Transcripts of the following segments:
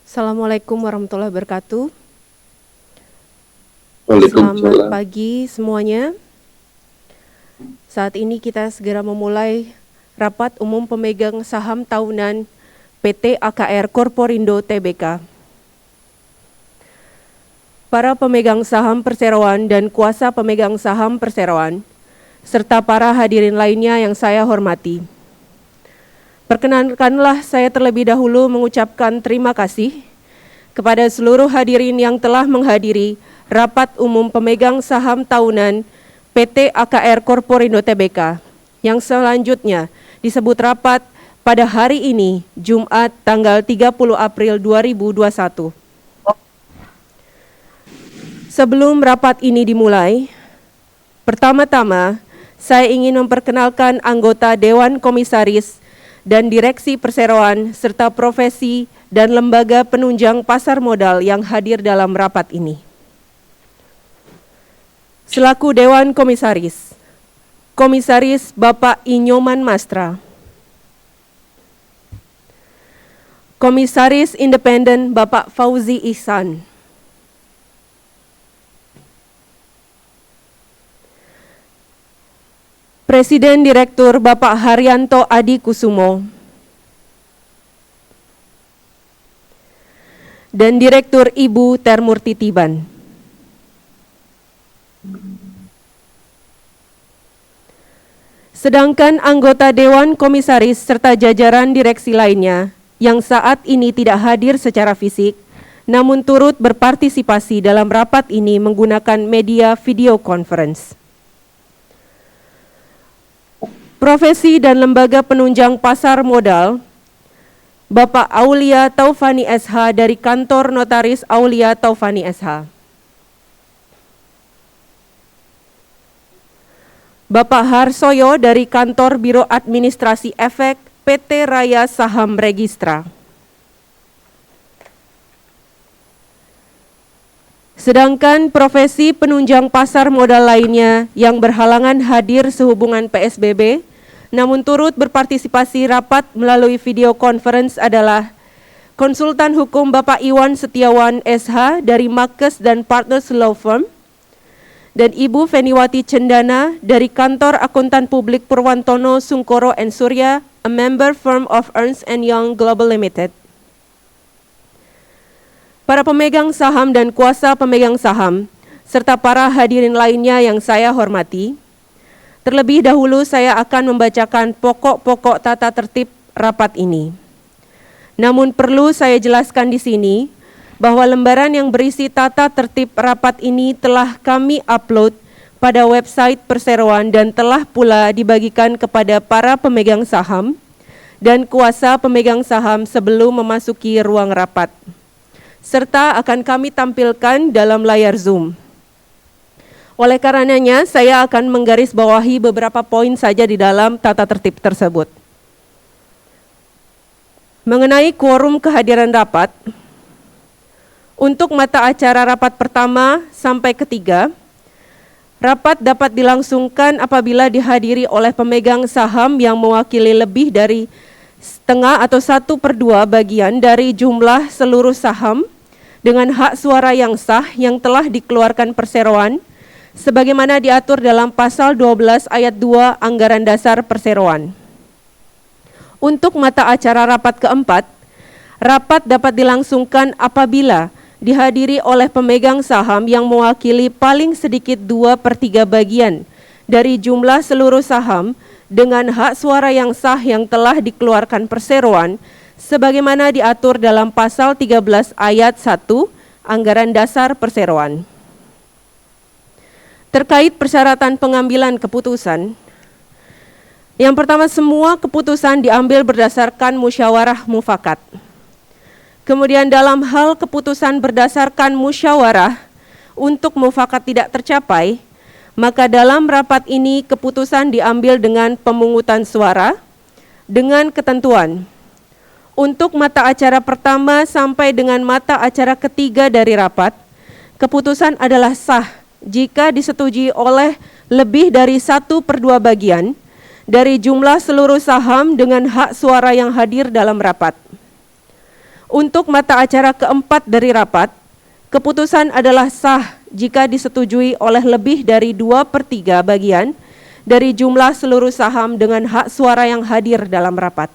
Assalamualaikum warahmatullahi wabarakatuh. Selamat Waalaikumsalam. pagi semuanya. Saat ini kita segera memulai rapat umum pemegang saham tahunan PT AKR Korporindo Tbk. Para pemegang saham perseroan dan kuasa pemegang saham perseroan, serta para hadirin lainnya yang saya hormati. Perkenankanlah saya terlebih dahulu mengucapkan terima kasih kepada seluruh hadirin yang telah menghadiri rapat umum pemegang saham tahunan PT AKR Korporindo Tbk yang selanjutnya disebut rapat pada hari ini, Jumat tanggal 30 April 2021. Sebelum rapat ini dimulai, pertama-tama saya ingin memperkenalkan anggota Dewan Komisaris dan Direksi Perseroan serta profesi dan lembaga penunjang pasar modal yang hadir dalam rapat ini. Selaku Dewan Komisaris, Komisaris Bapak Inyoman Mastra, Komisaris Independen Bapak Fauzi Ihsan, Presiden Direktur Bapak Haryanto Adi Kusumo, dan Direktur Ibu Termurti Tiban. Sedangkan anggota Dewan Komisaris serta jajaran direksi lainnya yang saat ini tidak hadir secara fisik, namun turut berpartisipasi dalam rapat ini menggunakan media video conference. Profesi dan lembaga penunjang pasar modal, Bapak Aulia Taufani SH dari Kantor Notaris Aulia Taufani SH. Bapak Harsoyo dari Kantor Biro Administrasi Efek PT Raya Saham Registra. Sedangkan profesi penunjang pasar modal lainnya yang berhalangan hadir sehubungan PSBB, namun turut berpartisipasi rapat melalui video conference adalah Konsultan Hukum Bapak Iwan Setiawan SH dari Makes dan Partners Law Firm, dan Ibu Feniwati Cendana dari Kantor Akuntan Publik Purwantono Sungkoro & Surya, a member firm of Ernst & Young Global Limited. Para pemegang saham dan kuasa pemegang saham, serta para hadirin lainnya yang saya hormati, terlebih dahulu saya akan membacakan pokok-pokok tata tertib rapat ini. Namun perlu saya jelaskan di sini bahwa lembaran yang berisi tata tertib rapat ini telah kami upload pada website Perseroan dan telah pula dibagikan kepada para pemegang saham dan kuasa pemegang saham sebelum memasuki ruang rapat, serta akan kami tampilkan dalam layar Zoom. Oleh karenanya, saya akan menggarisbawahi beberapa poin saja di dalam tata tertib tersebut. Mengenai quorum kehadiran rapat, untuk mata acara rapat pertama sampai ketiga, rapat dapat dilangsungkan apabila dihadiri oleh pemegang saham yang mewakili lebih dari setengah atau 1/2 bagian dari jumlah seluruh saham dengan hak suara yang sah yang telah dikeluarkan Perseroan, sebagaimana diatur dalam pasal 12 ayat 2 Anggaran Dasar Perseroan. Untuk mata acara rapat keempat, rapat dapat dilangsungkan apabila dihadiri oleh pemegang saham yang mewakili paling sedikit 2/3 bagian dari jumlah seluruh saham dengan hak suara yang sah yang telah dikeluarkan Perseroan, sebagaimana diatur dalam pasal 13 ayat 1 Anggaran Dasar Perseroan. Terkait persyaratan pengambilan keputusan, yang pertama, semua keputusan diambil berdasarkan musyawarah mufakat. Kemudian dalam hal keputusan berdasarkan musyawarah untuk mufakat tidak tercapai, maka dalam rapat ini keputusan diambil dengan pemungutan suara dengan ketentuan. Untuk mata acara pertama sampai dengan mata acara ketiga dari rapat, keputusan adalah sah jika disetujui oleh lebih dari 1/2 bagian dari jumlah seluruh saham dengan hak suara yang hadir dalam rapat. Untuk mata acara keempat dari rapat, keputusan adalah sah jika disetujui oleh lebih dari 2/3 bagian dari jumlah seluruh saham dengan hak suara yang hadir dalam rapat.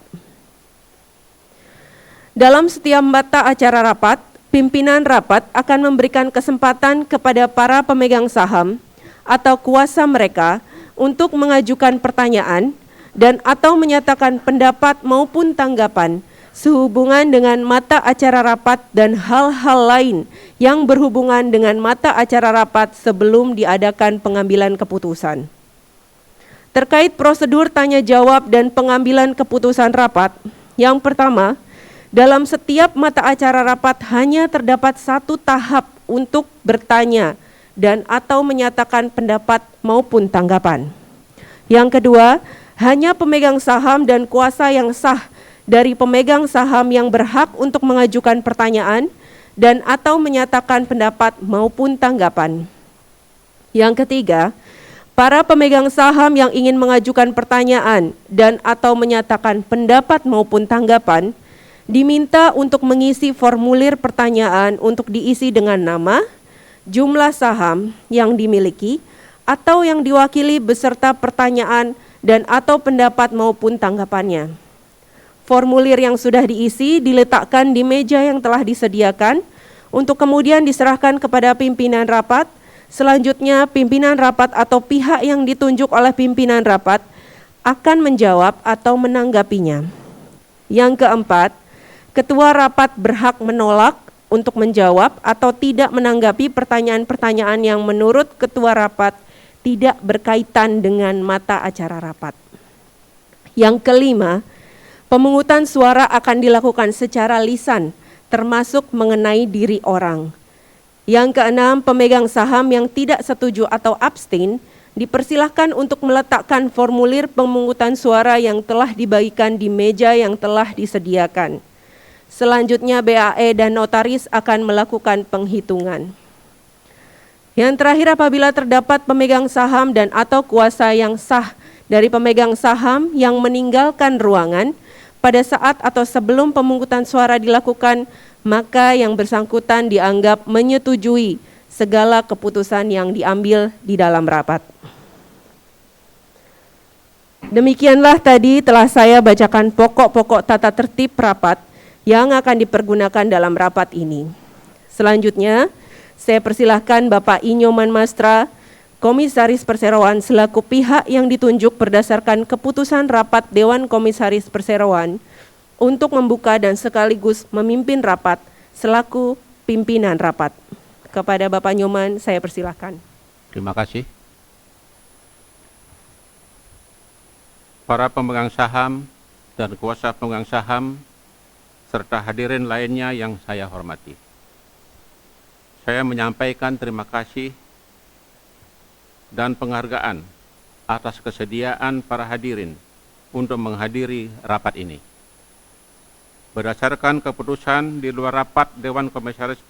Dalam setiap mata acara rapat, pimpinan rapat akan memberikan kesempatan kepada para pemegang saham atau kuasa mereka untuk mengajukan pertanyaan dan atau menyatakan pendapat maupun tanggapan sehubungan dengan mata acara rapat dan hal-hal lain yang berhubungan dengan mata acara rapat sebelum diadakan pengambilan keputusan. Terkait prosedur tanya jawab dan pengambilan keputusan rapat, yang pertama, dalam setiap mata acara rapat hanya terdapat satu tahap untuk bertanya dan atau menyatakan pendapat maupun tanggapan. Yang kedua, hanya pemegang saham dan kuasa yang sah dari pemegang saham yang berhak untuk mengajukan pertanyaan dan atau menyatakan pendapat maupun tanggapan. Yang ketiga, para pemegang saham yang ingin mengajukan pertanyaan dan atau menyatakan pendapat maupun tanggapan diminta untuk mengisi formulir pertanyaan untuk diisi dengan nama, jumlah saham yang dimiliki atau yang diwakili beserta pertanyaan dan atau pendapat maupun tanggapannya. Formulir yang sudah diisi diletakkan di meja yang telah disediakan untuk kemudian diserahkan kepada pimpinan rapat. Selanjutnya, pimpinan rapat atau pihak yang ditunjuk oleh pimpinan rapat akan menjawab atau menanggapinya. Yang keempat, ketua rapat berhak menolak untuk menjawab atau tidak menanggapi pertanyaan-pertanyaan yang menurut ketua rapat tidak berkaitan dengan mata acara rapat. Yang kelima, pemungutan suara akan dilakukan secara lisan, termasuk mengenai diri orang. Yang keenam, pemegang saham yang tidak setuju atau abstain dipersilahkan untuk meletakkan formulir pemungutan suara yang telah dibagikan di meja yang telah disediakan. Selanjutnya, BAE dan notaris akan melakukan penghitungan. Yang terakhir, apabila terdapat pemegang saham dan atau kuasa yang sah dari pemegang saham yang meninggalkan ruangan pada saat atau sebelum pemungutan suara dilakukan, maka yang bersangkutan dianggap menyetujui segala keputusan yang diambil di dalam rapat. Demikianlah tadi telah saya bacakan pokok-pokok tata tertib rapat yang akan dipergunakan dalam rapat ini. Selanjutnya, saya persilahkan Bapak Inyoman Mastra, Komisaris Perseroan selaku pihak yang ditunjuk berdasarkan keputusan rapat Dewan Komisaris Perseroan untuk membuka dan sekaligus memimpin rapat selaku pimpinan rapat. Kepada Bapak Nyoman, saya persilahkan. Terima kasih. Para pemegang saham dan kuasa pemegang saham serta hadirin lainnya yang saya hormati. Saya menyampaikan terima kasih dan penghargaan atas kesediaan para hadirin untuk menghadiri rapat ini. Berdasarkan keputusan di luar rapat Dewan Komisaris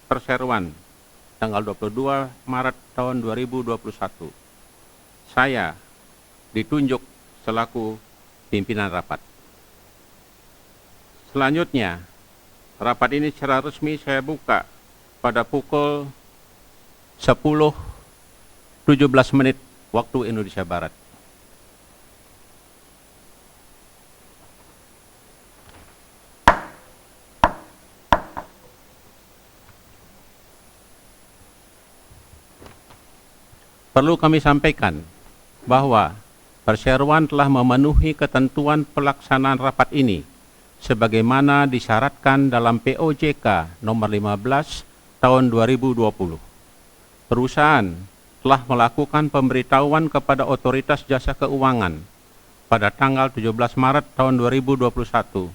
Perseroan tanggal 22 Maret tahun 2021, saya ditunjuk selaku pimpinan rapat. Selanjutnya, rapat ini secara resmi saya buka pada pukul 10.17 waktu Indonesia Barat. Perlu kami sampaikan bahwa Perseroan telah memenuhi ketentuan pelaksanaan rapat ini sebagaimana disyaratkan dalam POJK nomor 15 tahun 2020. Perusahaan telah melakukan pemberitahuan kepada Otoritas Jasa Keuangan pada tanggal 17 Maret tahun 2021,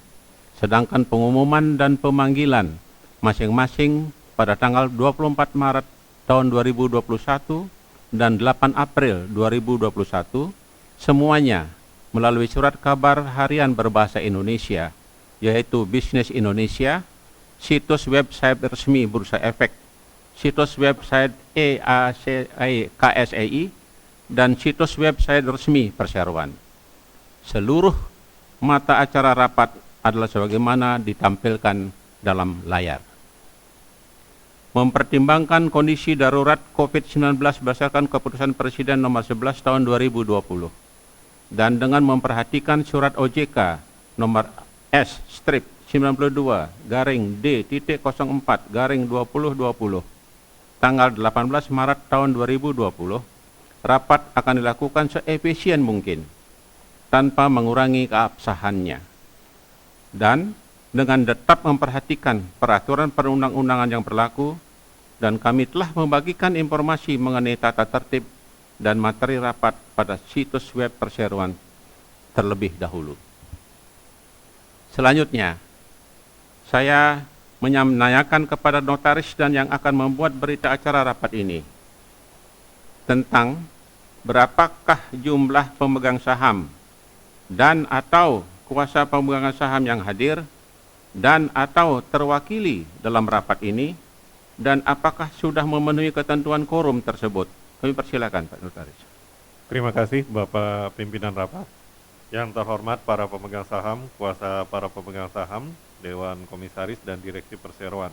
sedangkan pengumuman dan pemanggilan masing-masing pada tanggal 24 Maret tahun 2021 dan 8 April 2021, semuanya melalui surat kabar harian berbahasa Indonesia, yaitu Bisnis Indonesia, situs website resmi Bursa Efek, situs website KSEI, dan situs website resmi Perseroan. Seluruh mata acara rapat adalah sebagaimana ditampilkan dalam layar. Mempertimbangkan kondisi darurat COVID-19 berdasarkan keputusan Presiden nomor 11 tahun 2020 dan dengan memperhatikan surat OJK nomor S-92-D.04-2020 tanggal 18 Maret tahun 2020, rapat akan dilakukan seefisien mungkin tanpa mengurangi keabsahannya dan dengan tetap memperhatikan peraturan perundang-undangan yang berlaku, dan kami telah membagikan informasi mengenai tata tertib dan materi rapat pada situs web perseroan terlebih dahulu. Selanjutnya, saya menanyakan kepada notaris dan yang akan membuat berita acara rapat ini tentang berapakah jumlah pemegang saham dan atau kuasa pemegang saham yang hadir dan atau terwakili dalam rapat ini, dan apakah sudah memenuhi ketentuan quorum tersebut. Kami persilakan Pak Notaris. Terima kasih Bapak Pimpinan Rapat. Yang terhormat para pemegang saham, kuasa para pemegang saham, Dewan Komisaris dan Direksi Perseroan.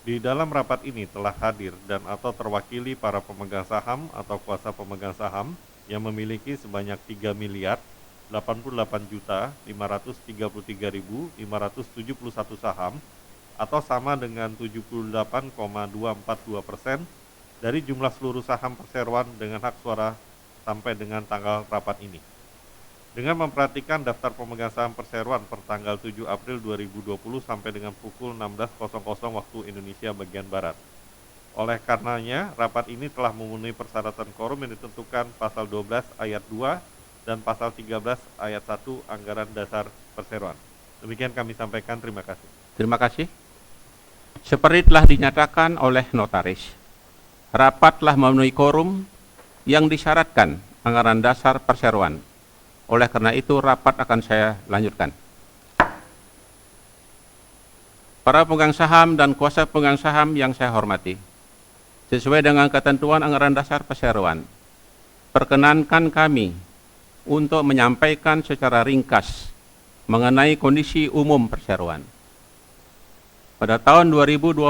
Di dalam rapat ini telah hadir dan atau terwakili para pemegang saham atau kuasa pemegang saham yang memiliki sebanyak 3.088.533.571 saham atau sama dengan 78,242% dari jumlah seluruh saham perseroan dengan hak suara sampai dengan tanggal rapat ini. Dengan memperhatikan daftar pemegang saham perseroan per tanggal 7 April 2020 sampai dengan pukul 16.00 waktu Indonesia bagian Barat. Oleh karenanya, rapat ini telah memenuhi persyaratan quorum yang ditentukan pasal 12 ayat 2 dan pasal 13 ayat 1 Anggaran Dasar Perseroan. Demikian kami sampaikan, terima kasih. Terima kasih. Seperti telah dinyatakan oleh notaris, rapat telah memenuhi quorum yang disyaratkan Anggaran Dasar Perseroan. Oleh karena itu, rapat akan saya lanjutkan. Para pemegang saham dan kuasa pemegang saham yang saya hormati, sesuai dengan ketentuan Anggaran Dasar Perseroan, perkenankan kami untuk menyampaikan secara ringkas mengenai kondisi umum perseroan. Pada tahun 2020,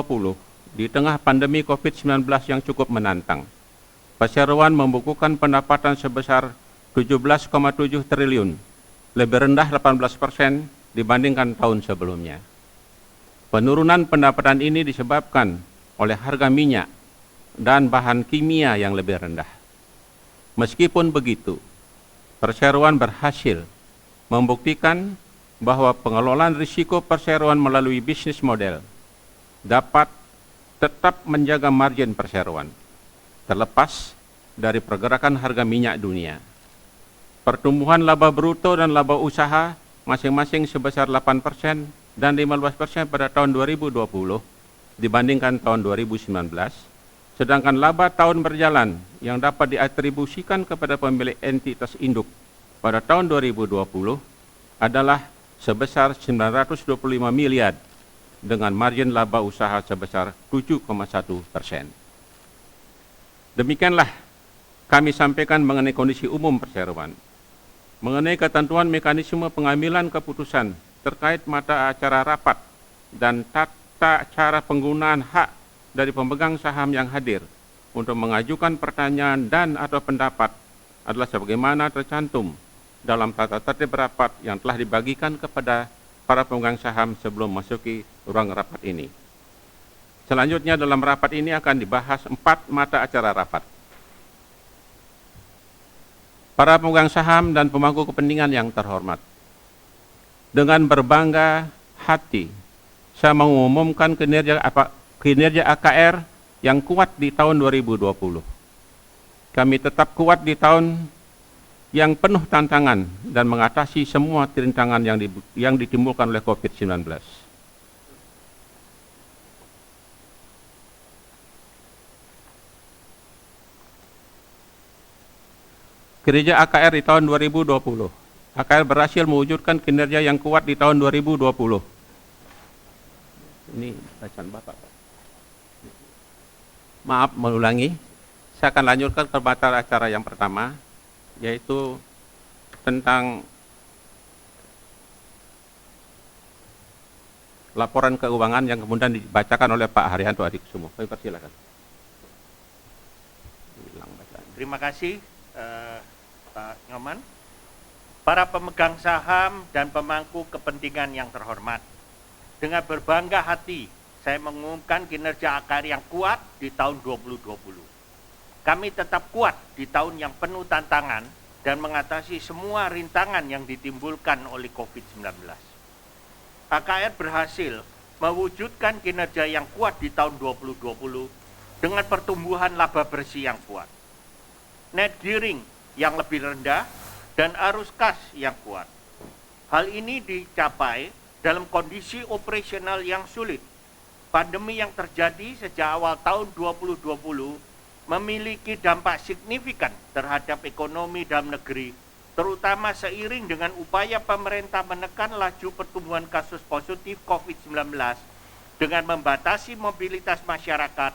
di tengah pandemi COVID-19 yang cukup menantang, perseroan membukukan pendapatan sebesar 17,7 triliun, lebih rendah 18% dibandingkan tahun sebelumnya. Penurunan pendapatan ini disebabkan oleh harga minyak dan bahan kimia yang lebih rendah. Meskipun begitu, perseroan berhasil membuktikan bahwa pengelolaan risiko perseroan melalui bisnis model dapat tetap menjaga margin perseroan, terlepas dari pergerakan harga minyak dunia. Pertumbuhan laba bruto dan laba usaha masing-masing sebesar 8% dan 15% pada tahun 2020 dibandingkan tahun 2019, sedangkan laba tahun berjalan yang dapat diatribusikan kepada pemilik entitas induk pada tahun 2020 adalah sebesar 925 miliar dengan margin laba usaha sebesar 7,1%. Demikianlah kami sampaikan mengenai kondisi umum perseroan. Mengenai ketentuan mekanisme pengambilan keputusan terkait mata acara rapat dan tata cara penggunaan hak dari pemegang saham yang hadir untuk mengajukan pertanyaan dan atau pendapat adalah sebagaimana tercantum dalam tata tertib rapat yang telah dibagikan kepada para pemegang saham sebelum masuki ruang rapat ini. Selanjutnya dalam rapat ini akan dibahas 4 mata acara rapat. Para pemegang saham dan pemangku kepentingan yang terhormat, dengan berbangga hati, saya mengumumkan kinerja AKR yang kuat di tahun 2020. Kami tetap kuat di tahun yang penuh tantangan dan mengatasi semua rintangan yang ditimbulkan oleh COVID-19. Kinerja AKR di tahun 2020. AKR berhasil mewujudkan kinerja yang kuat di tahun 2020. Ini bacaan Bapak. Maaf mengulangi. Saya akan lanjutkan ke mata acara yang pertama, yaitu tentang laporan keuangan yang kemudian dibacakan oleh Pak Haryanto Adikusumo. Kami persilakan. Hilang bacaan. Terima kasih Pak Nyoman. Para pemegang saham dan pemangku kepentingan yang terhormat, dengan berbangga hati saya mengumumkan kinerja AKR yang kuat di tahun 2020. Kami tetap kuat di tahun yang penuh tantangan dan mengatasi semua rintangan yang ditimbulkan oleh COVID-19. AKR berhasil mewujudkan kinerja yang kuat di tahun 2020 dengan pertumbuhan laba bersih yang kuat, net gearing yang lebih rendah, dan arus kas yang kuat. Hal ini dicapai dalam kondisi operasional yang sulit. Pandemi yang terjadi sejak awal tahun 2020 memiliki dampak signifikan terhadap ekonomi dalam negeri, terutama seiring dengan upaya pemerintah menekan laju pertumbuhan kasus positif COVID-19 dengan membatasi mobilitas masyarakat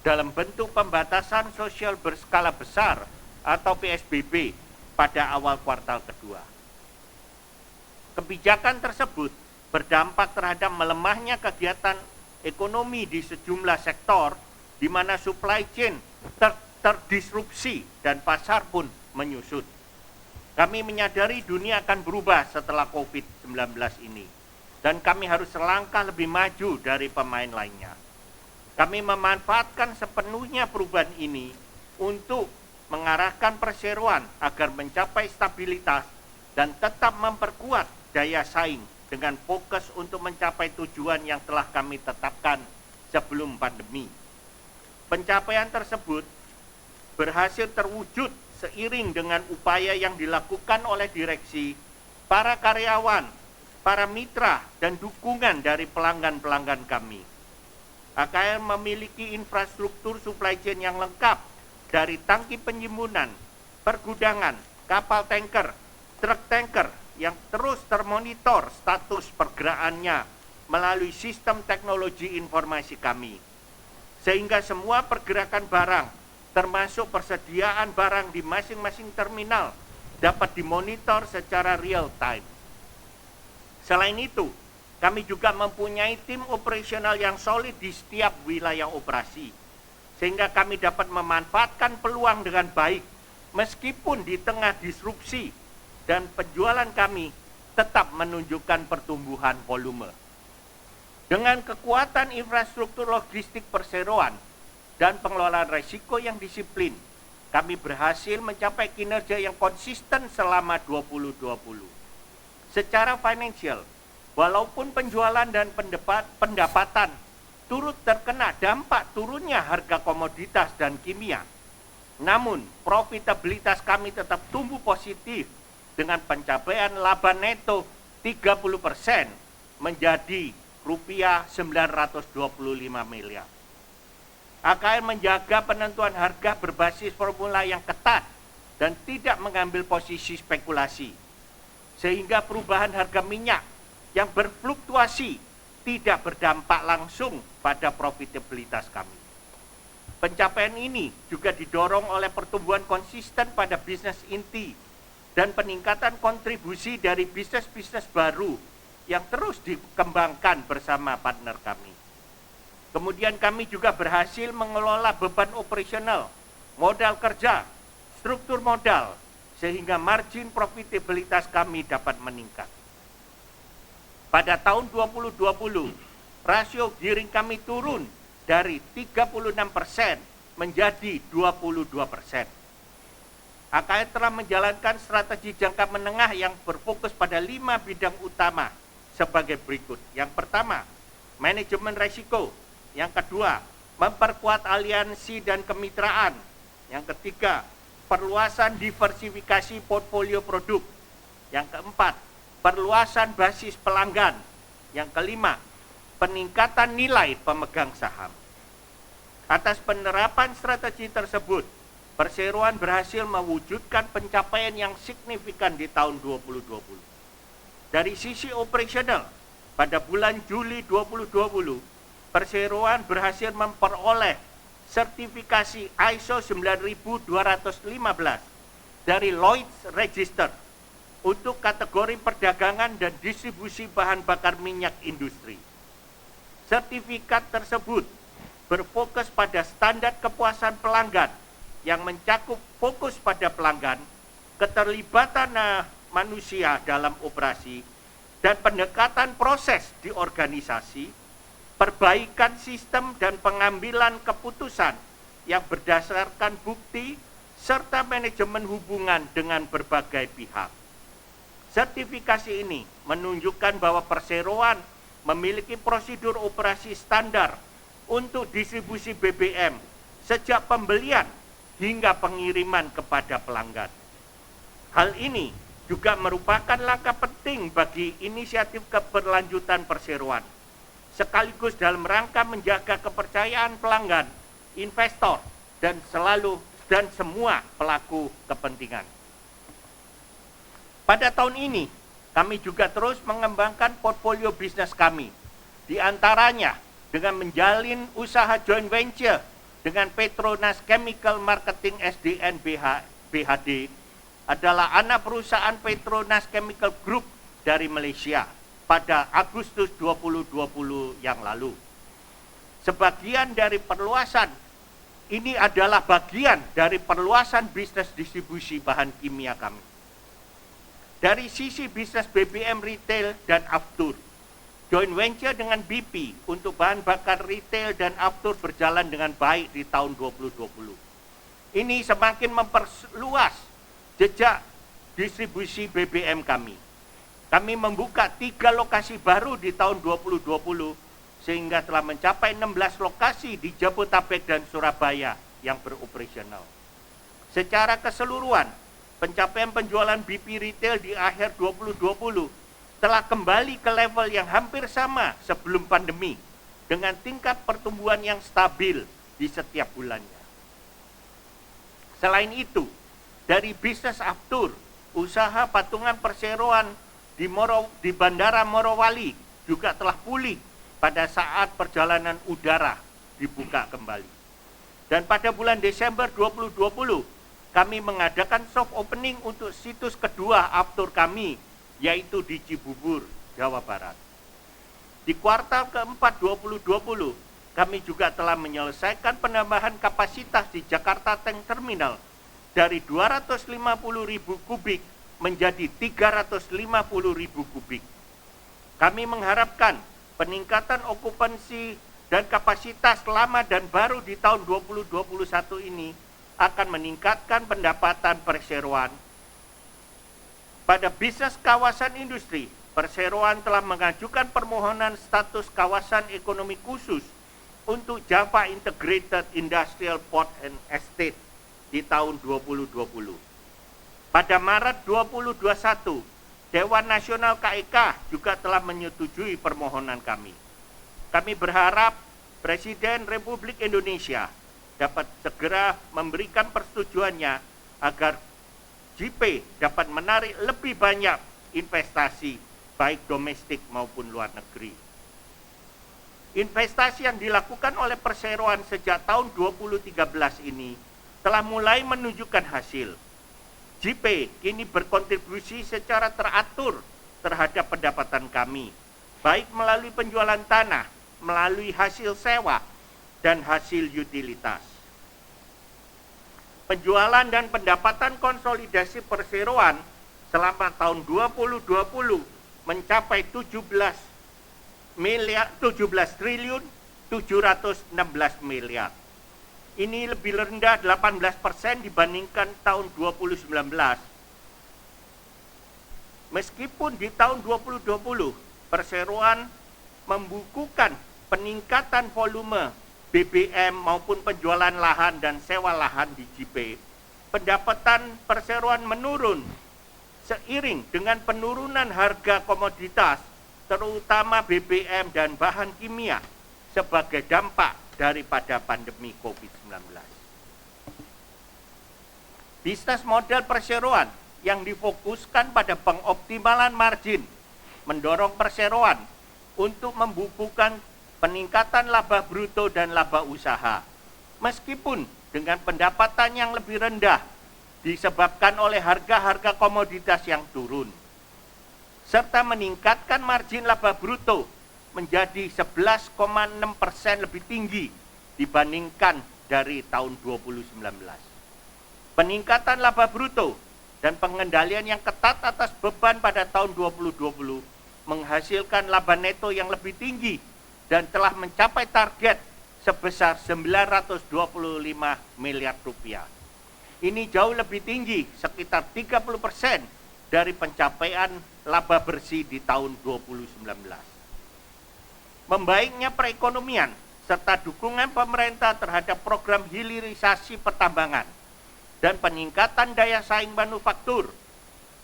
dalam bentuk pembatasan sosial berskala besar atau PSBB pada awal kuartal kedua. Kebijakan tersebut berdampak terhadap melemahnya kegiatan ekonomi di sejumlah sektor di mana supply chain terdisrupsi dan pasar pun menyusut. Kami menyadari dunia akan berubah setelah COVID-19 ini, dan kami harus selangkah lebih maju dari pemain lainnya. Kami memanfaatkan sepenuhnya perubahan ini untuk mengarahkan perseroan agar mencapai stabilitas dan tetap memperkuat daya saing dengan fokus untuk mencapai tujuan yang telah kami tetapkan sebelum pandemi. Pencapaian tersebut berhasil terwujud seiring dengan upaya yang dilakukan oleh direksi, para karyawan, para mitra, dan dukungan dari pelanggan-pelanggan kami. AKR memiliki infrastruktur supply chain yang lengkap dari tangki penyimpanan, pergudangan, kapal tanker, truk tanker yang terus termonitor status pergerakannya melalui sistem teknologi informasi kami. Sehingga semua pergerakan barang termasuk persediaan barang di masing-masing terminal dapat dimonitor secara real time. Selain itu, kami juga mempunyai tim operasional yang solid di setiap wilayah operasi, sehingga kami dapat memanfaatkan peluang dengan baik meskipun di tengah disrupsi, dan penjualan kami tetap menunjukkan pertumbuhan volume. Dengan kekuatan infrastruktur logistik perseroan dan pengelolaan risiko yang disiplin, kami berhasil mencapai kinerja yang konsisten selama 2020. Secara finansial, walaupun penjualan dan pendapatan turut terkena dampak turunnya harga komoditas dan kimia, namun profitabilitas kami tetap tumbuh positif dengan pencapaian laba neto 30% menjadi rupiah 925 miliar. AKR menjaga penentuan harga berbasis formula yang ketat dan tidak mengambil posisi spekulasi, sehingga perubahan harga minyak yang berfluktuasi tidak berdampak langsung pada profitabilitas kami. Pencapaian ini juga didorong oleh pertumbuhan konsisten pada bisnis inti dan peningkatan kontribusi dari bisnis-bisnis baru yang terus dikembangkan bersama partner kami. Kemudian kami juga berhasil mengelola beban operasional, modal kerja, struktur modal, sehingga margin profitabilitas kami dapat meningkat. Pada tahun 2020, rasio gearing kami turun dari 36% menjadi 22%. AKR telah menjalankan strategi jangka menengah yang berfokus pada 5 bidang utama sebagai berikut. Yang pertama, manajemen risiko. Yang kedua, memperkuat aliansi dan kemitraan. Yang ketiga, perluasan diversifikasi portfolio produk. Yang keempat, perluasan basis pelanggan. Yang kelima, peningkatan nilai pemegang saham. Atas penerapan strategi tersebut, perseroan berhasil mewujudkan pencapaian yang signifikan di tahun 2020. Dari sisi operasional, pada bulan Juli 2020, perseroan berhasil memperoleh sertifikasi ISO 9215 dari Lloyd's Register untuk kategori perdagangan dan distribusi bahan bakar minyak industri. Sertifikat tersebut berfokus pada standar kepuasan pelanggan yang mencakup fokus pada pelanggan, keterlibatan manusia dalam operasi, dan pendekatan proses di organisasi, perbaikan sistem dan pengambilan keputusan yang berdasarkan bukti, serta manajemen hubungan dengan berbagai pihak. Sertifikasi ini menunjukkan bahwa perseroan memiliki prosedur operasi standar untuk distribusi BBM sejak pembelian hingga pengiriman kepada pelanggan. Hal ini juga merupakan langkah penting bagi inisiatif keberlanjutan perseroan, sekaligus dalam rangka menjaga kepercayaan pelanggan, investor, dan semua pelaku kepentingan. Pada tahun ini, kami juga terus mengembangkan portfolio bisnis kami, di antaranya dengan menjalin usaha joint venture dengan Petronas Chemical Marketing SDN BHD adalah anak perusahaan Petronas Chemical Group dari Malaysia pada Agustus 2020 yang lalu. Sebagian dari perluasan ini adalah bagian dari perluasan bisnis distribusi bahan kimia kami. Dari sisi bisnis BBM retail dan aftur, joint venture dengan BP untuk bahan bakar retail dan aftur berjalan dengan baik di tahun 2020. Ini semakin memperluas jejak distribusi BBM kami. Kami membuka 3 lokasi baru di tahun 2020 sehingga telah mencapai 16 lokasi di Jabodetabek dan Surabaya yang beroperasional. Secara keseluruhan, pencapaian penjualan BP retail di akhir 2020 telah kembali ke level yang hampir sama sebelum pandemi dengan tingkat pertumbuhan yang stabil di setiap bulannya. Selain itu, dari bisnis aftur, usaha patungan perseroan di Bandara Morowali juga telah pulih pada saat perjalanan udara dibuka kembali. Dan pada bulan Desember 2020, kami mengadakan soft opening untuk situs kedua aftur kami, yaitu di Cibubur, Jawa Barat. Di kuartal keempat 2020, kami juga telah menyelesaikan penambahan kapasitas di Jakarta Tank Terminal dari 250.000 kubik menjadi 350.000 kubik. Kami mengharapkan peningkatan okupansi dan kapasitas lama dan baru di tahun 2021 ini akan meningkatkan pendapatan perseroan. Pada bisnis kawasan industri, perseroan telah mengajukan permohonan status kawasan ekonomi khusus untuk Java Integrated Industrial Port and Estate di tahun 2020. Pada Maret 2021, Dewan Nasional KEK juga telah menyetujui permohonan kami. Kami berharap Presiden Republik Indonesia dapat segera memberikan persetujuannya agar JP dapat menarik lebih banyak investasi baik domestik maupun luar negeri. Investasi yang dilakukan oleh perseroan sejak tahun 2013 ini telah mulai menunjukkan hasil. JP kini berkontribusi secara teratur terhadap pendapatan kami, baik melalui penjualan tanah, melalui hasil sewa, dan hasil utilitas. Penjualan dan pendapatan konsolidasi perseroan selama tahun 2020 mencapai 17 triliun 716 miliar. Ini lebih rendah 18% dibandingkan tahun 2019. Meskipun di tahun 2020 perseroan membukukan peningkatan volume BBM maupun penjualan lahan dan sewa lahan di JP, pendapatan perseroan menurun seiring dengan penurunan harga komoditas, terutama BBM dan bahan kimia sebagai dampak daripada pandemi COVID-19. Bisnis model perseroan yang difokuskan pada pengoptimalan margin mendorong perseroan untuk membukukan peningkatan laba bruto dan laba usaha, meskipun dengan pendapatan yang lebih rendah disebabkan oleh harga-harga komoditas yang turun, serta meningkatkan margin laba bruto menjadi 11,6% lebih tinggi dibandingkan dari tahun 2019. Peningkatan laba bruto dan pengendalian yang ketat atas beban pada tahun 2020 menghasilkan laba neto yang lebih tinggi dan telah mencapai target sebesar 925 miliar rupiah. Ini jauh lebih tinggi, sekitar 30% dari pencapaian laba bersih di tahun 2019. Membaiknya perekonomian serta dukungan pemerintah terhadap program hilirisasi pertambangan dan peningkatan daya saing manufaktur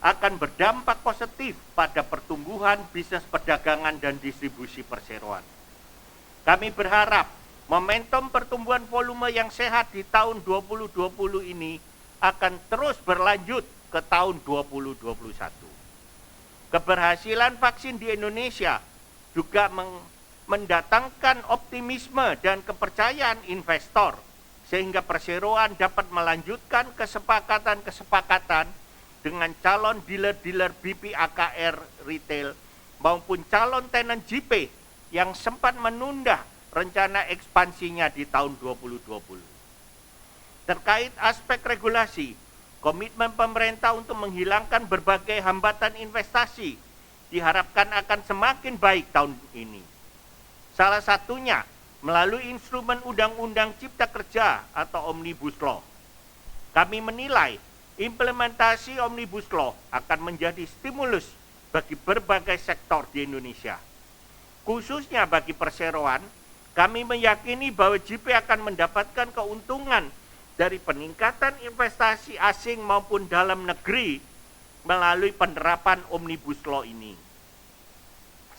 akan berdampak positif pada pertumbuhan bisnis perdagangan dan distribusi perseroan. Kami berharap momentum pertumbuhan volume yang sehat di tahun 2020 ini akan terus berlanjut ke tahun 2021. Keberhasilan vaksin di Indonesia juga mendatangkan optimisme dan kepercayaan investor, sehingga perseroan dapat melanjutkan kesepakatan-kesepakatan dengan calon dealer-dealer BPAKR retail maupun calon tenant JP yang sempat menunda rencana ekspansinya di tahun 2020. Terkait aspek regulasi, komitmen pemerintah untuk menghilangkan berbagai hambatan investasi diharapkan akan semakin baik tahun ini. Salah satunya melalui instrumen Undang-Undang Cipta Kerja atau Omnibus Law. Kami menilai implementasi Omnibus Law akan menjadi stimulus bagi berbagai sektor di Indonesia. Khususnya bagi perseroan, kami meyakini bahwa JP akan mendapatkan keuntungan dari peningkatan investasi asing maupun dalam negeri melalui penerapan Omnibus Law ini.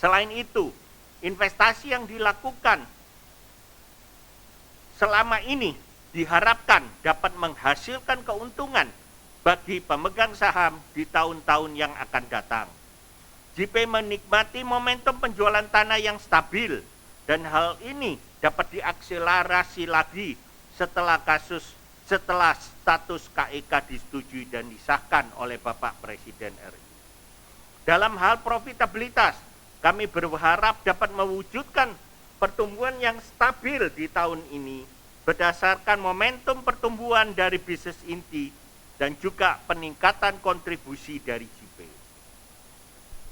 Selain itu, investasi yang dilakukan selama ini diharapkan dapat menghasilkan keuntungan bagi pemegang saham di tahun-tahun yang akan datang. JP menikmati momentum penjualan tanah yang stabil dan hal ini dapat diakselerasi lagi setelah status KEK disetujui dan disahkan oleh Bapak Presiden RI. Dalam hal profitabilitas, kami berharap dapat mewujudkan pertumbuhan yang stabil di tahun ini berdasarkan momentum pertumbuhan dari bisnis inti dan juga peningkatan kontribusi dari JP.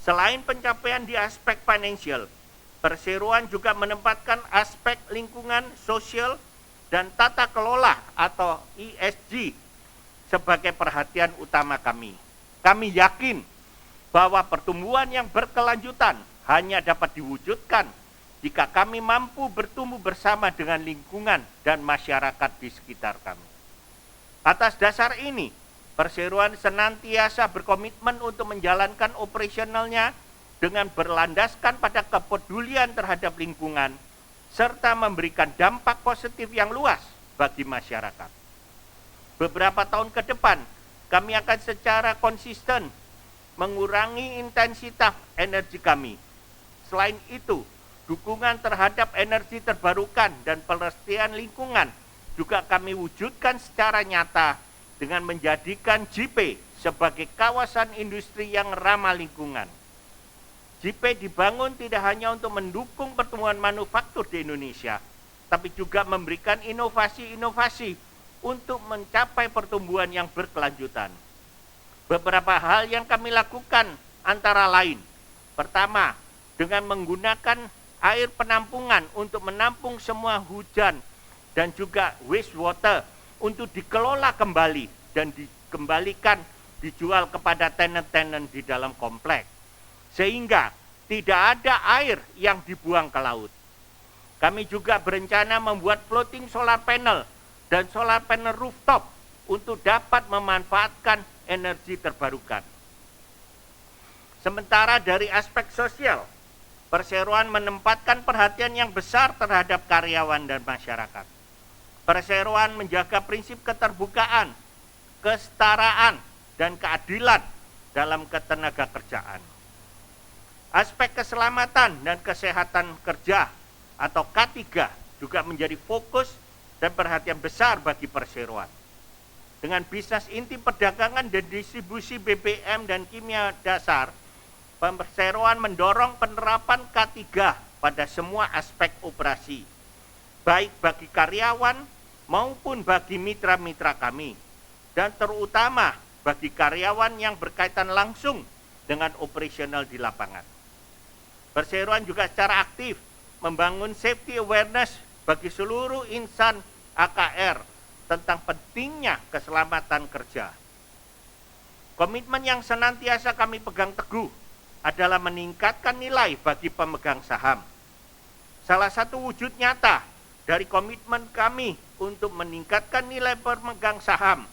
Selain pencapaian di aspek finansial, perseroan juga menempatkan aspek lingkungan, sosial, dan tata kelola atau ESG sebagai perhatian utama kami. Kami yakin bahwa pertumbuhan yang berkelanjutan hanya dapat diwujudkan jika kami mampu bertumbuh bersama dengan lingkungan dan masyarakat di sekitar kami. Atas dasar ini, perseroan senantiasa berkomitmen untuk menjalankan operasionalnya dengan berlandaskan pada kepedulian terhadap lingkungan, serta memberikan dampak positif yang luas bagi masyarakat. Beberapa tahun ke depan, kami akan secara konsisten mengurangi intensitas energi kami. Selain itu, dukungan terhadap energi terbarukan dan pelestarian lingkungan juga kami wujudkan secara nyata dengan menjadikan JP sebagai kawasan industri yang ramah lingkungan. JP dibangun tidak hanya untuk mendukung pertumbuhan manufaktur di Indonesia, tapi juga memberikan inovasi-inovasi untuk mencapai pertumbuhan yang berkelanjutan. Beberapa hal yang kami lakukan antara lain, pertama, dengan menggunakan air penampungan untuk menampung semua hujan dan juga wastewater untuk dikelola kembali dan dikembalikan dijual kepada tenant-tenant di dalam kompleks. Sehingga tidak ada air yang dibuang ke laut. Kami juga berencana membuat floating solar panel dan solar panel rooftop untuk dapat memanfaatkan energi terbarukan. Sementara dari aspek sosial, perseroan menempatkan perhatian yang besar terhadap karyawan dan masyarakat. Perseroan menjaga prinsip keterbukaan, kesetaraan, dan keadilan dalam ketenagakerjaan. Aspek keselamatan dan kesehatan kerja atau K3 juga menjadi fokus dan perhatian besar bagi perseroan. Dengan bisnis inti perdagangan dan distribusi BBM dan kimia dasar, perseroan mendorong penerapan K3 pada semua aspek operasi, baik bagi karyawan maupun bagi mitra-mitra kami, dan terutama bagi karyawan yang berkaitan langsung dengan operasional di lapangan. Perseroan juga secara aktif membangun safety awareness bagi seluruh insan AKR tentang pentingnya keselamatan kerja. Komitmen yang senantiasa kami pegang teguh adalah meningkatkan nilai bagi pemegang saham. Salah satu wujud nyata dari komitmen kami untuk meningkatkan nilai pemegang saham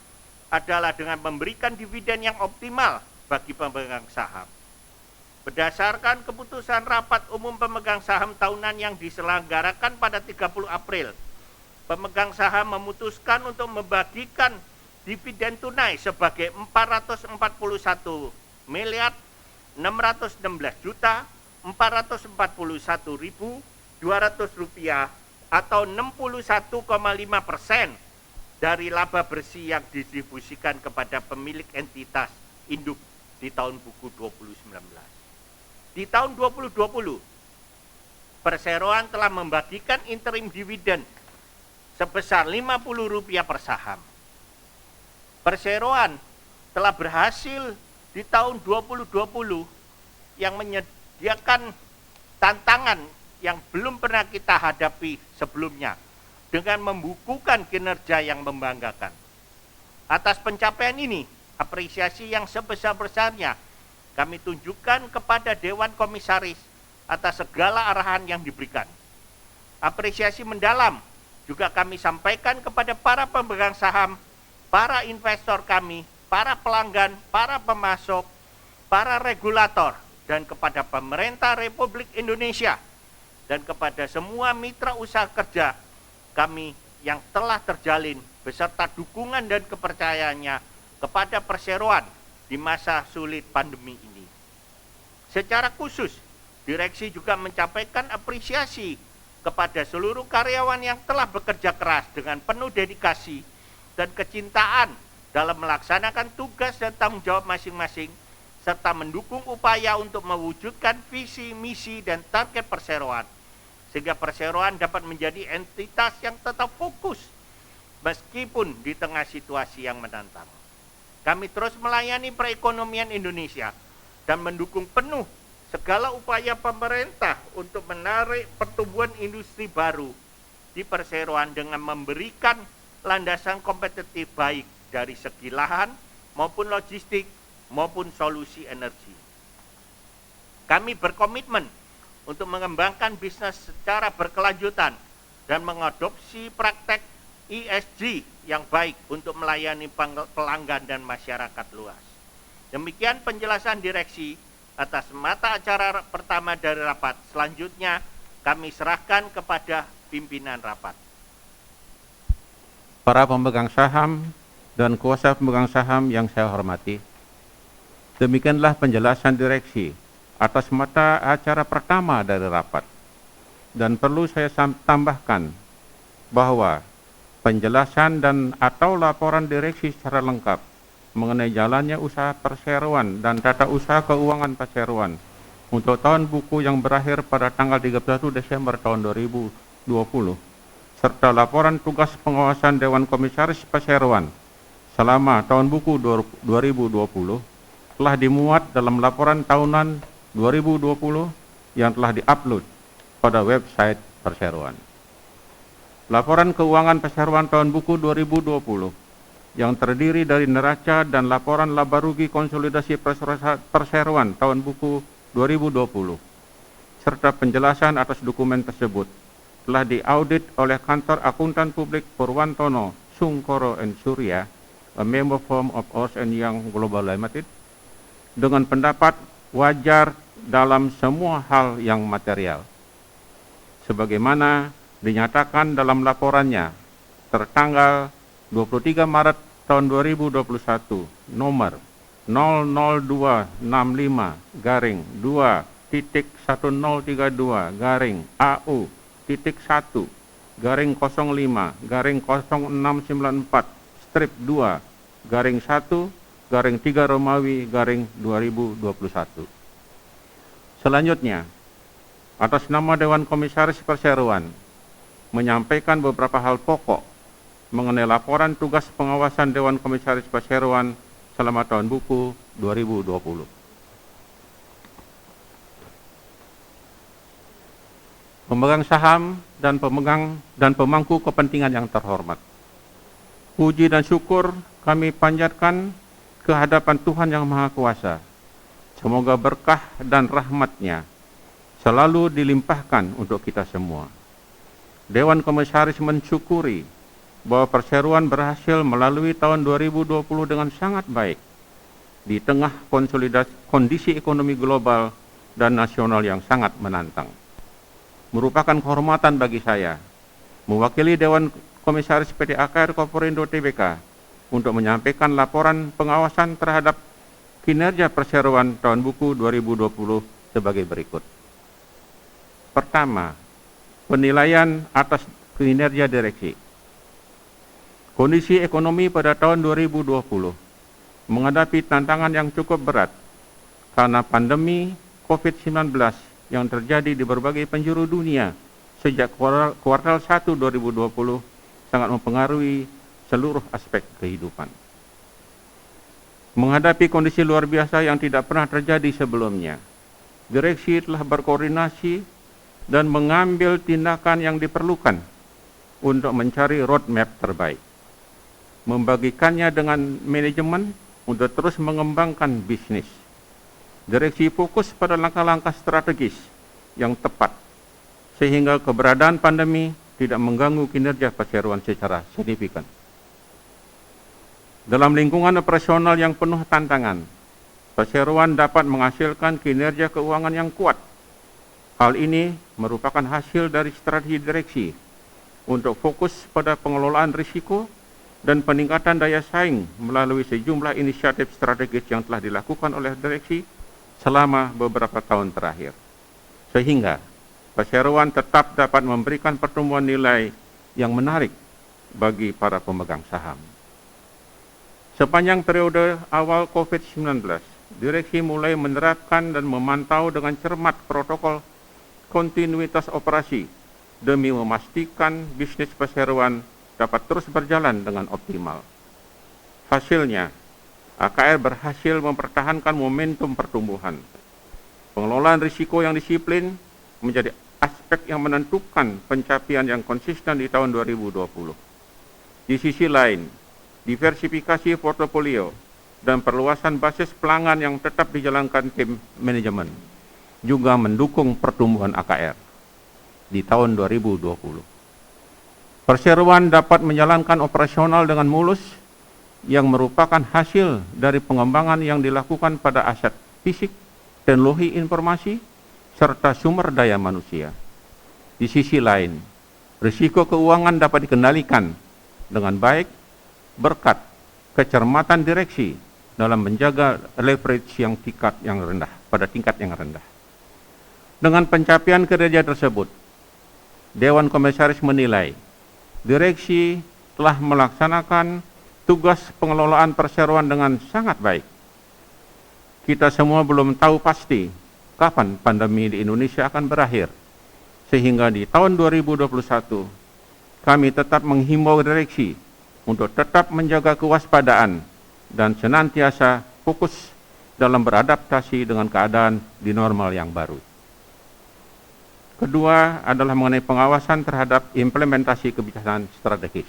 adalah dengan memberikan dividen yang optimal bagi pemegang saham. Berdasarkan keputusan rapat umum pemegang saham tahunan yang diselenggarakan pada 30 April, pemegang saham memutuskan untuk membagikan dividen tunai sebagai 416.641.441.200 rupiah atau 61,5% dari laba bersih yang didistribusikan kepada pemilik entitas induk di tahun buku 2019. Di tahun 2020, Perseroan telah membagikan interim dividen sebesar Rp50 per saham. Perseroan telah berhasil di tahun 2020 yang menyediakan tantangan yang belum pernah kita hadapi sebelumnya dengan membukukan kinerja yang membanggakan. Atas pencapaian ini, apresiasi yang sebesar-besarnya kami tunjukkan kepada Dewan Komisaris atas segala arahan yang diberikan. Apresiasi mendalam juga kami sampaikan kepada para pemegang saham, para investor kami, para pelanggan, para pemasok, para regulator, dan kepada pemerintah Republik Indonesia, dan kepada semua mitra usaha kerja kami yang telah terjalin beserta dukungan dan kepercayaannya kepada Perseroan di masa sulit pandemi ini. Secara khusus, direksi juga menyampaikan apresiasi kepada seluruh karyawan yang telah bekerja keras dengan penuh dedikasi dan kecintaan dalam melaksanakan tugas dan tanggung jawab masing-masing, serta mendukung upaya untuk mewujudkan visi, misi, dan target Perseroan, sehingga Perseroan dapat menjadi entitas yang tetap fokus meskipun di tengah situasi yang menantang. Kami terus melayani perekonomian Indonesia dan mendukung penuh segala upaya pemerintah untuk menarik pertumbuhan industri baru di Perseroan dengan memberikan landasan kompetitif baik dari segi lahan maupun logistik maupun solusi energi. Kami berkomitmen untuk mengembangkan bisnis secara berkelanjutan dan mengadopsi praktek ESG yang baik untuk melayani pelanggan dan masyarakat luas. Demikian penjelasan direksi atas mata acara pertama dari rapat. Selanjutnya kami serahkan kepada pimpinan rapat. Para pemegang saham dan kuasa pemegang saham yang saya hormati, demikianlah penjelasan direksi atas mata acara pertama dari rapat. Dan perlu saya tambahkan bahwa penjelasan dan atau laporan direksi secara lengkap mengenai jalannya usaha Perseroan dan tata usaha keuangan Perseroan untuk tahun buku yang berakhir pada tanggal 31 Desember tahun 2020, serta laporan tugas pengawasan Dewan Komisaris Perseroan selama tahun buku 2020 telah dimuat dalam laporan tahunan 2020 yang telah diupload pada website Perseroan. Laporan keuangan Perseroan tahun buku 2020 yang terdiri dari neraca dan laporan laba rugi konsolidasi Perseroan tahun buku 2020 serta penjelasan atas dokumen tersebut telah diaudit oleh Kantor Akuntan Publik Purwantono Sungkoro & Surya, a member firm of Ernst & Young Global Limited, dengan pendapat wajar dalam semua hal yang material, sebagaimana dinyatakan dalam laporannya tertanggal 23 Maret tahun 2021 nomor 002-65-2-1.1 032-00694-2-3 Romawi-2021. Selanjutnya, atas nama Dewan Komisaris Perseroan menyampaikan beberapa hal pokok mengenai laporan tugas pengawasan Dewan Komisaris Perseroan selama tahun buku 2020. Pemegang saham dan pemangku kepentingan yang terhormat, puji dan syukur kami panjatkan ke hadapan Tuhan Yang Maha Kuasa. Semoga berkah dan rahmat-Nya selalu dilimpahkan untuk kita semua. Dewan Komisaris mensyukuri bahwa Perseroan berhasil melalui tahun 2020 dengan sangat baik di tengah kondisi ekonomi global dan nasional yang sangat menantang. Merupakan kehormatan bagi saya mewakili Dewan Komisaris PT AKR Corporindo Tbk untuk menyampaikan laporan pengawasan terhadap kinerja Perseroan tahun buku 2020 sebagai berikut. Pertama, penilaian atas kinerja direksi. Kondisi ekonomi pada tahun 2020 menghadapi tantangan yang cukup berat karena pandemi COVID-19 yang terjadi di berbagai penjuru dunia sejak kuartal 1 2020 sangat mempengaruhi seluruh aspek kehidupan. Menghadapi kondisi luar biasa yang tidak pernah terjadi sebelumnya, direksi telah berkoordinasi dan mengambil tindakan yang diperlukan untuk mencari roadmap terbaik, membagikannya dengan manajemen untuk terus mengembangkan bisnis. Direksi fokus pada langkah-langkah strategis yang tepat, sehingga keberadaan pandemi tidak mengganggu kinerja Perseroan secara signifikan. Dalam lingkungan operasional yang penuh tantangan, Perseroan dapat menghasilkan kinerja keuangan yang kuat. Hal ini merupakan hasil dari strategi direksi untuk fokus pada pengelolaan risiko dan peningkatan daya saing melalui sejumlah inisiatif strategis yang telah dilakukan oleh direksi selama beberapa tahun terakhir, sehingga Perseroan tetap dapat memberikan pertumbuhan nilai yang menarik bagi para pemegang saham. Sepanjang periode awal COVID-19, direksi mulai menerapkan dan memantau dengan cermat protokol kontinuitas operasi demi memastikan bisnis Perseroan dapat terus berjalan dengan optimal. Hasilnya, AKR berhasil mempertahankan momentum pertumbuhan. Pengelolaan risiko yang disiplin menjadi aspek yang menentukan pencapaian yang konsisten di tahun 2020. Di sisi lain, diversifikasi portofolio dan perluasan basis pelanggan yang tetap dijalankan tim manajemen juga mendukung pertumbuhan AKR di tahun 2020. Perseroan dapat menjalankan operasional dengan mulus yang merupakan hasil dari pengembangan yang dilakukan pada aset fisik, teknologi informasi, serta sumber daya manusia. Di sisi lain, risiko keuangan dapat dikendalikan dengan baik berkat kecermatan direksi dalam menjaga leverage yang tingkat yang rendah. Dengan pencapaian kinerja tersebut, Dewan Komisaris menilai direksi telah melaksanakan tugas pengelolaan Perseroan dengan sangat baik. Kita semua belum tahu pasti kapan pandemi di Indonesia akan berakhir, sehingga di tahun 2021 kami tetap menghimbau direksi untuk tetap menjaga kewaspadaan dan senantiasa fokus dalam beradaptasi dengan keadaan di normal yang baru. Kedua adalah mengenai pengawasan terhadap implementasi kebijakan strategis.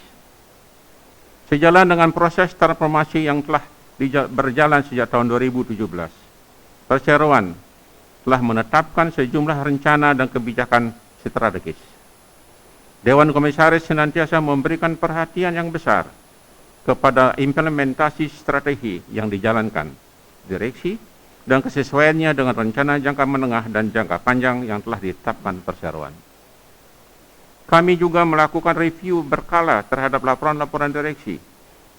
Sejalan dengan proses transformasi yang telah berjalan sejak tahun 2017, Perseroan telah menetapkan sejumlah rencana dan kebijakan strategis. Dewan Komisaris senantiasa memberikan perhatian yang besar kepada implementasi strategi yang dijalankan direksi dan kesesuaiannya dengan rencana jangka menengah dan jangka panjang yang telah ditetapkan Perseroan. Kami juga melakukan review berkala terhadap laporan-laporan direksi,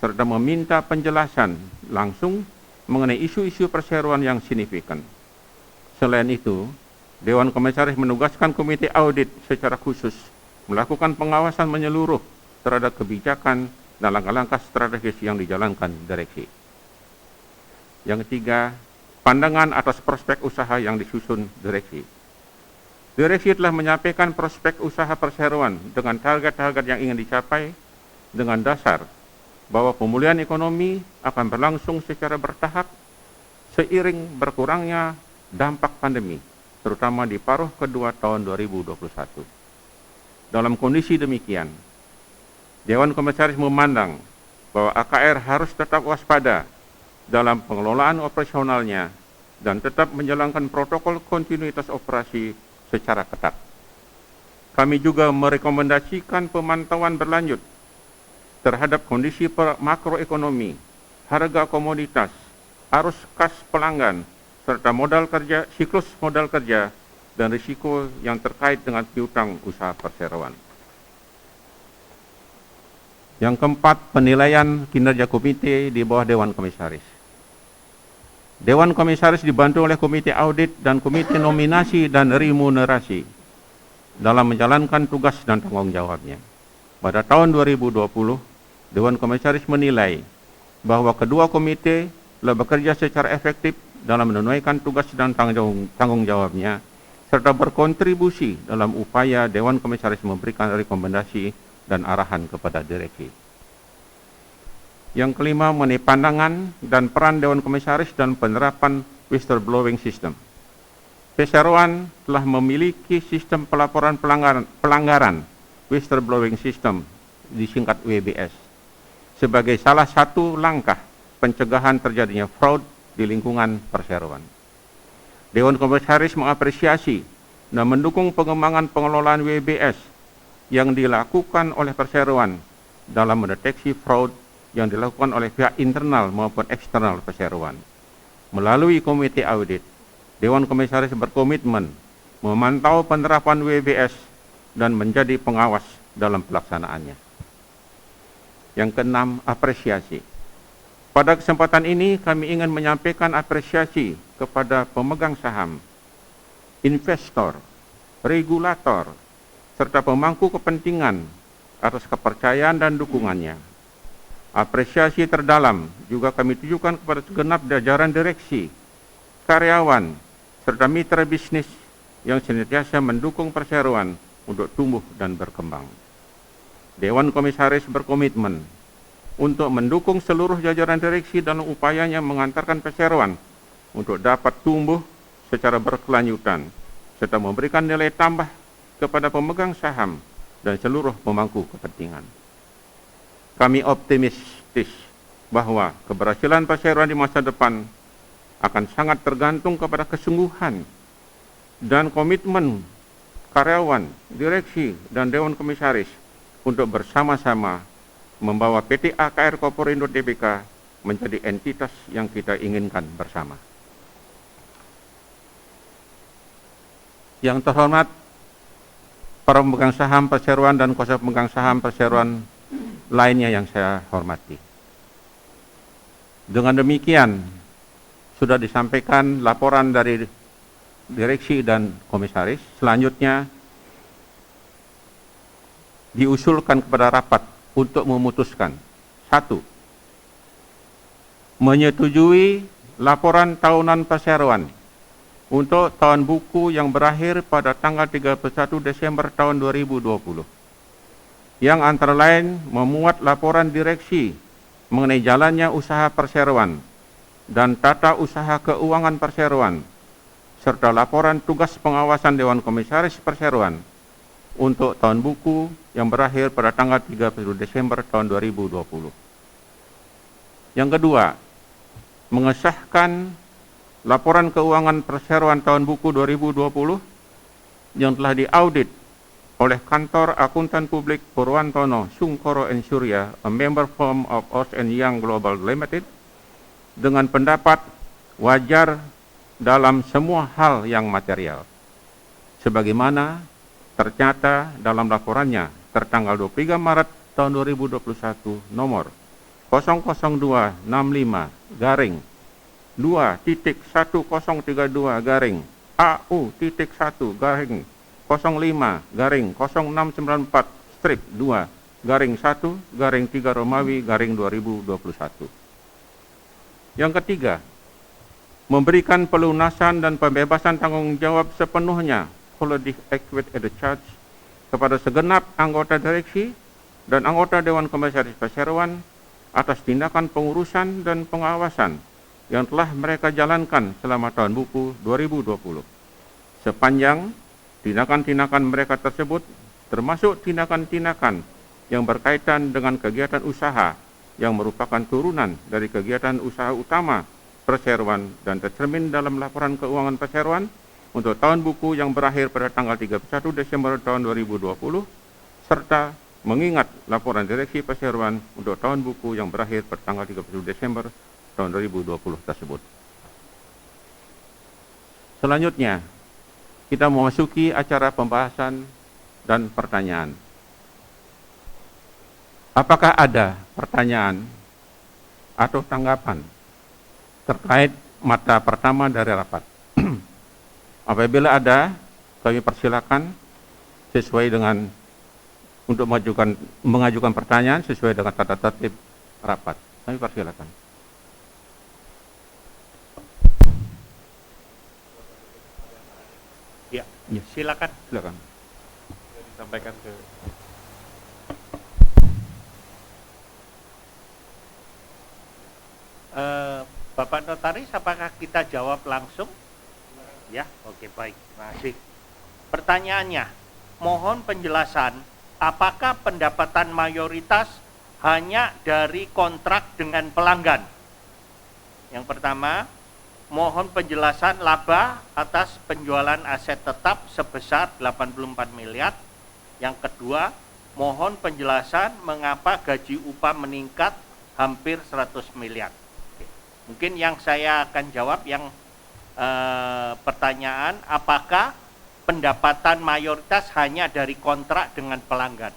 serta meminta penjelasan langsung mengenai isu-isu Perseroan yang signifikan. Selain itu, Dewan Komisaris menugaskan Komite Audit secara khusus melakukan pengawasan menyeluruh terhadap kebijakan dan langkah-langkah strategis yang dijalankan direksi. Yang ketiga, pandangan atas prospek usaha yang disusun direksi. Direksi telah menyampaikan prospek usaha perseroan dengan target-target yang ingin dicapai dengan dasar bahwa pemulihan ekonomi akan berlangsung secara bertahap seiring berkurangnya dampak pandemi, terutama di paruh kedua tahun 2021. Dalam kondisi demikian, Dewan Komisaris memandang bahwa AKR harus tetap waspada dalam pengelolaan operasionalnya dan tetap menjalankan protokol kontinuitas operasi secara ketat. Kami juga merekomendasikan pemantauan berlanjut terhadap kondisi makroekonomi, harga komoditas, arus kas pelanggan, serta modal kerja, siklus modal kerja, dan risiko yang terkait dengan piutang usaha perseroan. Yang keempat, penilaian kinerja komite di bawah Dewan Komisaris. Dewan Komisaris dibantu oleh Komite Audit dan Komite Nominasi dan Remunerasi dalam menjalankan tugas dan tanggung jawabnya. Pada tahun 2020, Dewan Komisaris menilai bahwa kedua komite telah bekerja secara efektif dalam menunaikan tugas dan tanggung jawabnya, serta berkontribusi dalam upaya Dewan Komisaris memberikan rekomendasi dan arahan kepada direksi. Yang kelima, mengenai pandangan dan peran Dewan Komisaris dan penerapan whistleblowing system. Perseroan telah memiliki sistem pelaporan pelanggaran whistleblowing system, disingkat WBS, sebagai salah satu langkah pencegahan terjadinya fraud di lingkungan perseroan. Dewan Komisaris mengapresiasi dan mendukung pengembangan pengelolaan WBS yang dilakukan oleh perseroan dalam mendeteksi fraud yang dilakukan oleh pihak internal maupun eksternal perseroan. Melalui Komite Audit, Dewan Komisaris berkomitmen memantau penerapan WBS dan menjadi pengawas dalam pelaksanaannya. Yang keenam, apresiasi. Pada kesempatan ini kami ingin menyampaikan apresiasi kepada pemegang saham, investor, regulator, serta pemangku kepentingan atas kepercayaan dan dukungannya. Apresiasi terdalam juga kami tujukan kepada segenap jajaran direksi, karyawan, serta mitra bisnis yang senantiasa mendukung perseroan untuk tumbuh dan berkembang. Dewan Komisaris berkomitmen untuk mendukung seluruh jajaran direksi dalam upayanya mengantarkan perseroan untuk dapat tumbuh secara berkelanjutan, serta memberikan nilai tambah kepada pemegang saham dan seluruh pemangku kepentingan. Kami optimistis bahwa keberhasilan perseroan di masa depan akan sangat tergantung kepada kesungguhan dan komitmen karyawan, direksi, dan Dewan Komisaris untuk bersama-sama membawa PT AKR Koporindo Tbk menjadi entitas yang kita inginkan bersama. Yang terhormat para pemegang saham perseroan dan kuasa pemegang saham perseroan lainnya yang saya hormati. Dengan demikian, sudah disampaikan laporan dari direksi dan komisaris. Selanjutnya, diusulkan kepada rapat untuk memutuskan. 1. Menyetujui laporan tahunan perseroan untuk tahun buku yang berakhir pada tanggal 31 Desember tahun 2020. Yang antara lain memuat laporan direksi mengenai jalannya usaha perseroan dan tata usaha keuangan perseroan, serta laporan tugas pengawasan Dewan Komisaris Perseroan untuk tahun buku yang berakhir pada tanggal 31 Desember tahun 2020. Yang kedua, mengesahkan laporan keuangan perseroan tahun buku 2020 yang telah diaudit oleh Kantor Akuntan Publik Purwantono Sungkoro & Surya, a member firm of Ernst & Young Global Limited, dengan pendapat wajar dalam semua hal yang material, sebagaimana ternyata dalam laporannya tertanggal 23 Maret tahun 2021 nomor 001-2-1-2-AU-1-05-061-2-1-3 Yang ketiga, memberikan pelunasan dan pembebasan tanggung jawab sepenuhnya Politik Equity Charge kepada segenap anggota direksi dan anggota Dewan Komisaris Perseroan atas tindakan pengurusan dan pengawasan yang telah mereka jalankan selama tahun buku 2020. Sepanjang tindakan-tindakan mereka tersebut termasuk tindakan-tindakan yang berkaitan dengan kegiatan usaha yang merupakan turunan dari kegiatan usaha utama Perseroan dan tercermin dalam laporan keuangan Perseroan untuk tahun buku yang berakhir pada tanggal 31 Desember tahun 2020, serta mengingat laporan direksi Perseroan untuk tahun buku yang berakhir pada tanggal 31 Desember tahun 2020 tersebut. Selanjutnya, kita memasuki acara pembahasan dan pertanyaan. Apakah ada pertanyaan atau tanggapan terkait mata pertama dari rapat? Apabila ada, kami persilakan sesuai dengan untuk mengajukan pertanyaan sesuai dengan tata tertib rapat. Kami persilakan. Ya, silakan. Silakan. Disampaikan ke Bapak Notaris, apakah kita jawab langsung? Ya, oke, baik. Terima kasih. Pertanyaannya, mohon penjelasan apakah pendapatan mayoritas hanya dari kontrak dengan pelanggan? Yang pertama, mohon penjelasan laba atas penjualan aset tetap sebesar 84 miliar. Yang kedua, mohon penjelasan mengapa gaji upah meningkat hampir 100 miliar. Mungkin yang saya akan jawab yang pertanyaan, apakah pendapatan mayoritas hanya dari kontrak dengan pelanggan?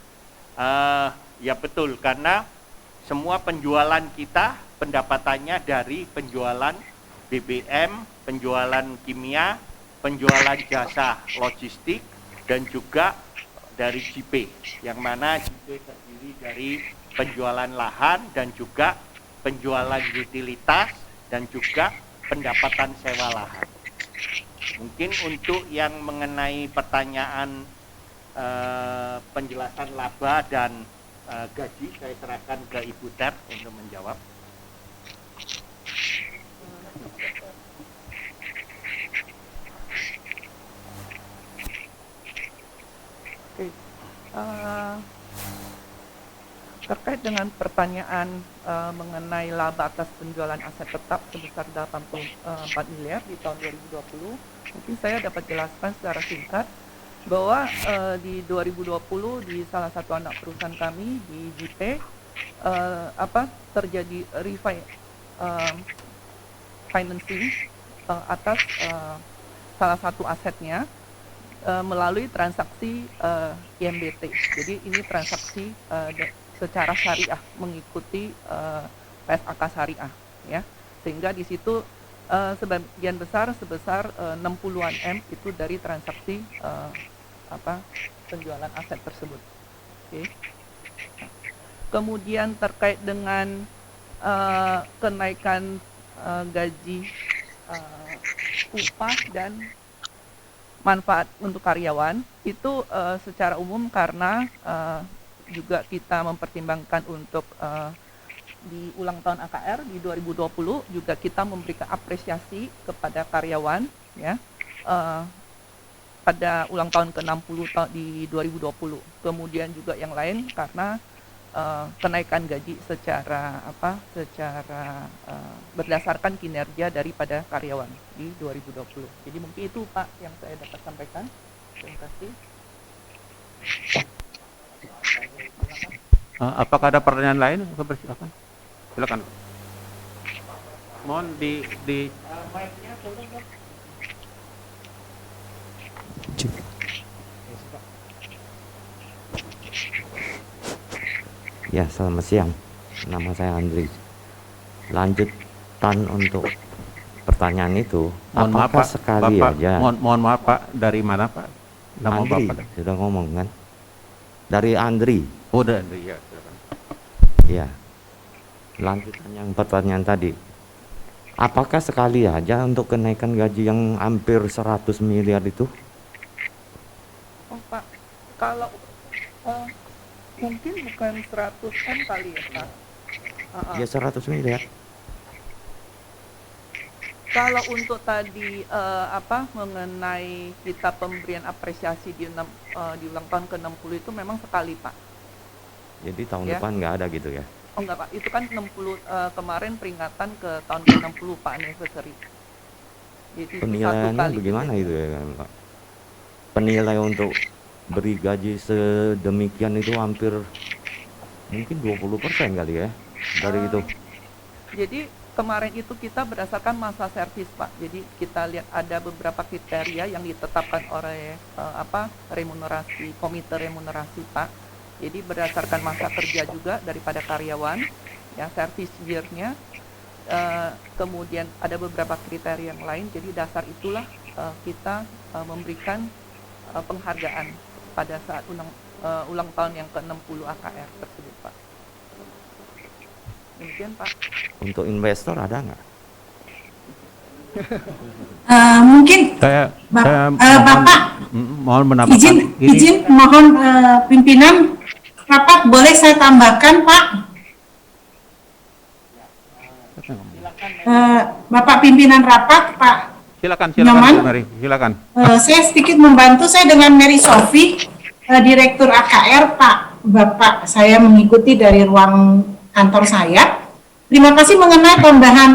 Ya betul, karena semua penjualan kita pendapatannya dari penjualan BBM, penjualan kimia, penjualan jasa logistik, dan juga dari JP, yang mana JP terdiri dari penjualan lahan dan juga penjualan utilitas dan juga pendapatan sewa lahan. Mungkin untuk yang mengenai pertanyaan penjelasan laba dan gaji, saya serahkan ke Ibu Ter untuk menjawab. Terkait dengan pertanyaan mengenai laba atas penjualan aset tetap sebesar 84 miliar di tahun 2020, mungkin saya dapat jelaskan secara singkat bahwa di 2020 di salah satu anak perusahaan kami di JP terjadi financing atas salah satu asetnya melalui transaksi IMBT. Jadi ini transaksi secara syariah, mengikuti PSAK syariah, ya, sehingga di situ sebagian besar sebesar 60-an M itu dari transaksi penjualan aset tersebut. Oke. Kemudian terkait dengan kenaikan gaji, upah dan manfaat untuk karyawan itu secara umum karena juga kita mempertimbangkan untuk di ulang tahun AKR di 2020 juga kita memberikan apresiasi kepada karyawan, ya, pada ulang tahun ke-60 di 2020. Kemudian juga yang lain karena kenaikan gaji secara berdasarkan kinerja daripada karyawan di 2020. Jadi mungkin itu Pak yang saya dapat sampaikan. Terima kasih. Apakah ada pertanyaan lain? Silakan. Silakan. Mohon di Mic-nya tolong, Dok. Ya, selamat siang. Nama saya Andri. Lanjutan untuk pertanyaan itu, mohon maaf, apakah Pak, sekali Bapak, aja? Mohon maaf Pak, dari mana Pak? Nama Andri, Bapak? sudah ngomong kan? Dari Andri. Oh, dari Andri, ya. Silakan. Ya. Lanjutan yang pertanyaan tadi. Apakah sekali aja untuk kenaikan gaji yang hampir 100 miliar itu? Kalau mungkin bukan 100 M kali ya Pak. Ya 100 miliar. Kalau untuk tadi mengenai kita pemberian apresiasi di ulang tahun ke-60 itu memang sekali Pak. Jadi tahun Ya. depan nggak ada gitu ya? Oh enggak Pak, itu kan 60 kemarin peringatan ke tahun ke-60 Pak, anniversary. Jadi itu satu Penilaiannya kali. bagaimana itu ya kan, Pak? Penilai untuk beri gaji sedemikian itu hampir mungkin 20% kali ya dari itu. Jadi kemarin itu kita berdasarkan masa servis Pak. Jadi kita lihat ada beberapa kriteria yang ditetapkan oleh remunerasi, komite remunerasi Pak. Jadi berdasarkan masa kerja juga daripada karyawan, ya servis year-nya, kemudian ada beberapa kriteria yang lain. Jadi dasar itulah kita memberikan penghargaan pada saat ulang tahun yang ke-60 AKR tersebut Pak. Demikian Pak. Untuk investor ada nggak? Mungkin Bapak mohon menambahkan izin mohon pimpinan rapat boleh saya tambahkan Pak. Bapak pimpinan rapat Pak. Silakan Nyoman. Bu Mary, silakan. Saya sedikit membantu, saya dengan Mary Sophie, Direktur AKR Pak. Bapak saya mengikuti dari ruang kantor saya. Terima kasih mengenai tambahan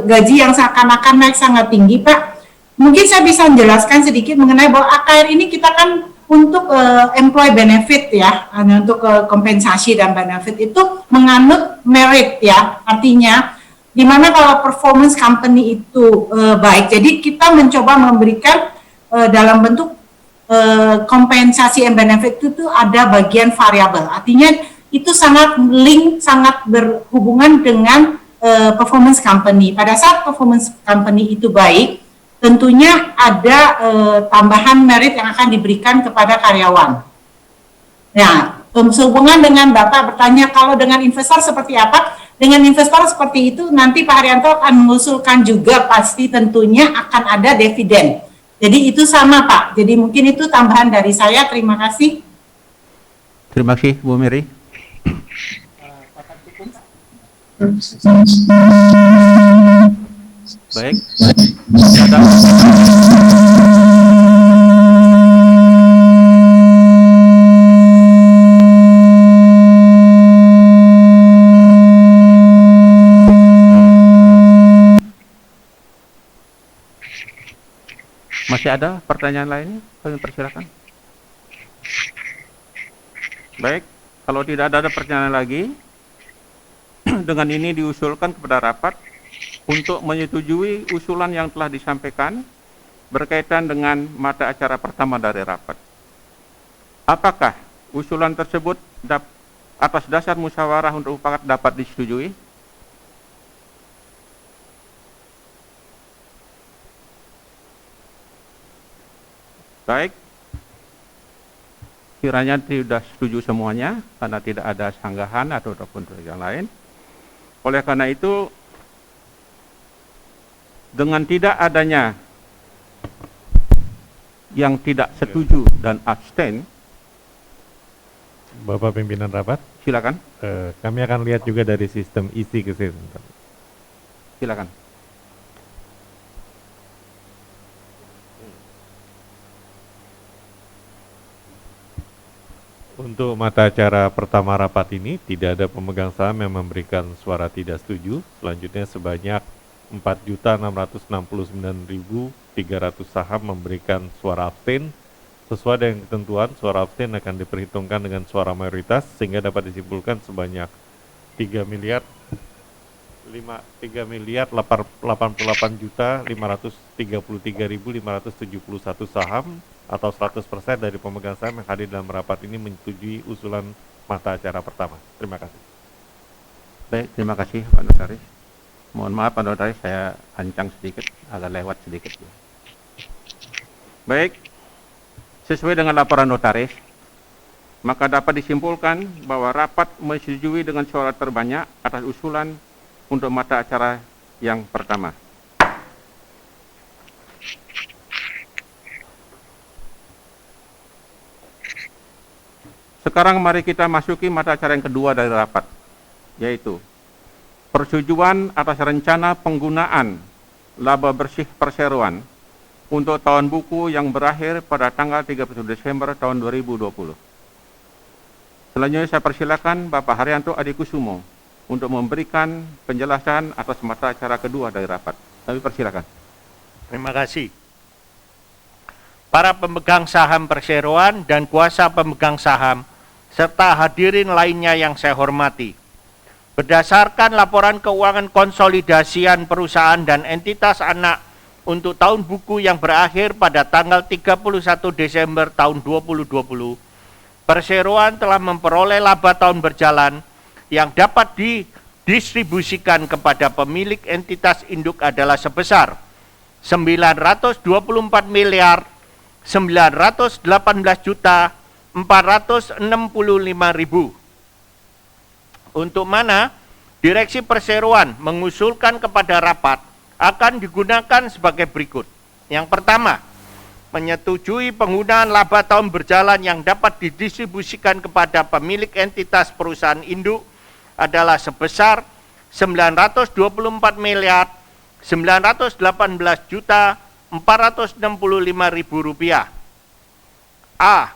gaji yang seakan-akan naik sangat tinggi Pak. Mungkin saya bisa menjelaskan sedikit mengenai bahwa AKR ini kita kan untuk employee benefit ya, untuk kompensasi dan benefit itu menganut merit ya, artinya dimana kalau performance company itu baik, jadi kita mencoba memberikan dalam bentuk kompensasi and benefit itu ada bagian variabel, artinya itu sangat link, sangat berhubungan dengan performance company. Pada saat performance company itu baik, tentunya ada tambahan merit yang akan diberikan kepada karyawan. Nah, sehubungan dengan Bapak bertanya kalau dengan investor seperti apa? Dengan investor seperti itu nanti Pak Haryanto akan mengusulkan juga pasti tentunya akan ada dividen. Jadi itu sama Pak. Jadi mungkin itu tambahan dari saya. Terima kasih. Terima kasih Bu Mary. Baik. Ada masih ada pertanyaan lainnya? Kami persilakan. Baik, kalau tidak ada pertanyaan lagi, dengan ini diusulkan kepada rapat untuk menyetujui usulan yang telah disampaikan berkaitan dengan mata acara pertama dari rapat. Apakah usulan tersebut atas dasar musyawarah untuk mufakat dapat disetujui? Baik, kiranya tidak setuju semuanya karena tidak ada sanggahan ataupun yang lain. Oleh karena itu, dengan tidak adanya yang tidak setuju dan abstain, Bapak pimpinan rapat, silakan. kami akan lihat juga dari sistem isi ke sistem. Silakan. Untuk mata acara pertama rapat ini, tidak ada pemegang saham yang memberikan suara tidak setuju. Selanjutnya sebanyak 4.669.300 saham memberikan suara abstain. Sesuai dengan ketentuan, suara abstain akan diperhitungkan dengan suara mayoritas, sehingga dapat disimpulkan sebanyak 3.88.533.571 saham atau 100% dari pemegang saham yang hadir dalam rapat ini menyetujui usulan mata acara pertama. Terima kasih. Baik, terima kasih Pak Notaris. Mohon maaf Pak Notaris, saya ancang sedikit, agak lewat sedikit. Baik, sesuai dengan laporan Notaris, maka dapat disimpulkan bahwa rapat menyetujui dengan suara terbanyak atas usulan untuk mata acara yang pertama. Sekarang mari kita masuki mata acara yang kedua dari rapat, yaitu persetujuan atas rencana penggunaan laba bersih perseroan untuk tahun buku yang berakhir pada tanggal 31 Desember tahun 2020. Selanjutnya saya persilakan Bapak Haryanto Adikusumo untuk memberikan penjelasan atas mata acara kedua dari rapat. Kami persilakan. Terima kasih. Para pemegang saham perseroan dan kuasa pemegang saham, serta hadirin lainnya yang saya hormati. Berdasarkan laporan keuangan konsolidasian perusahaan dan entitas anak untuk tahun buku yang berakhir pada tanggal 31 Desember tahun 2020, perseroan telah memperoleh laba tahun berjalan yang dapat didistribusikan kepada pemilik entitas induk adalah sebesar 924 miliar 918 juta 465.000. Untuk mana Direksi Perseroan mengusulkan kepada rapat akan digunakan sebagai berikut. Yang pertama, menyetujui penggunaan laba tahun berjalan yang dapat didistribusikan kepada pemilik entitas perusahaan induk adalah sebesar 924 miliar 918 juta 465.000 rupiah. A.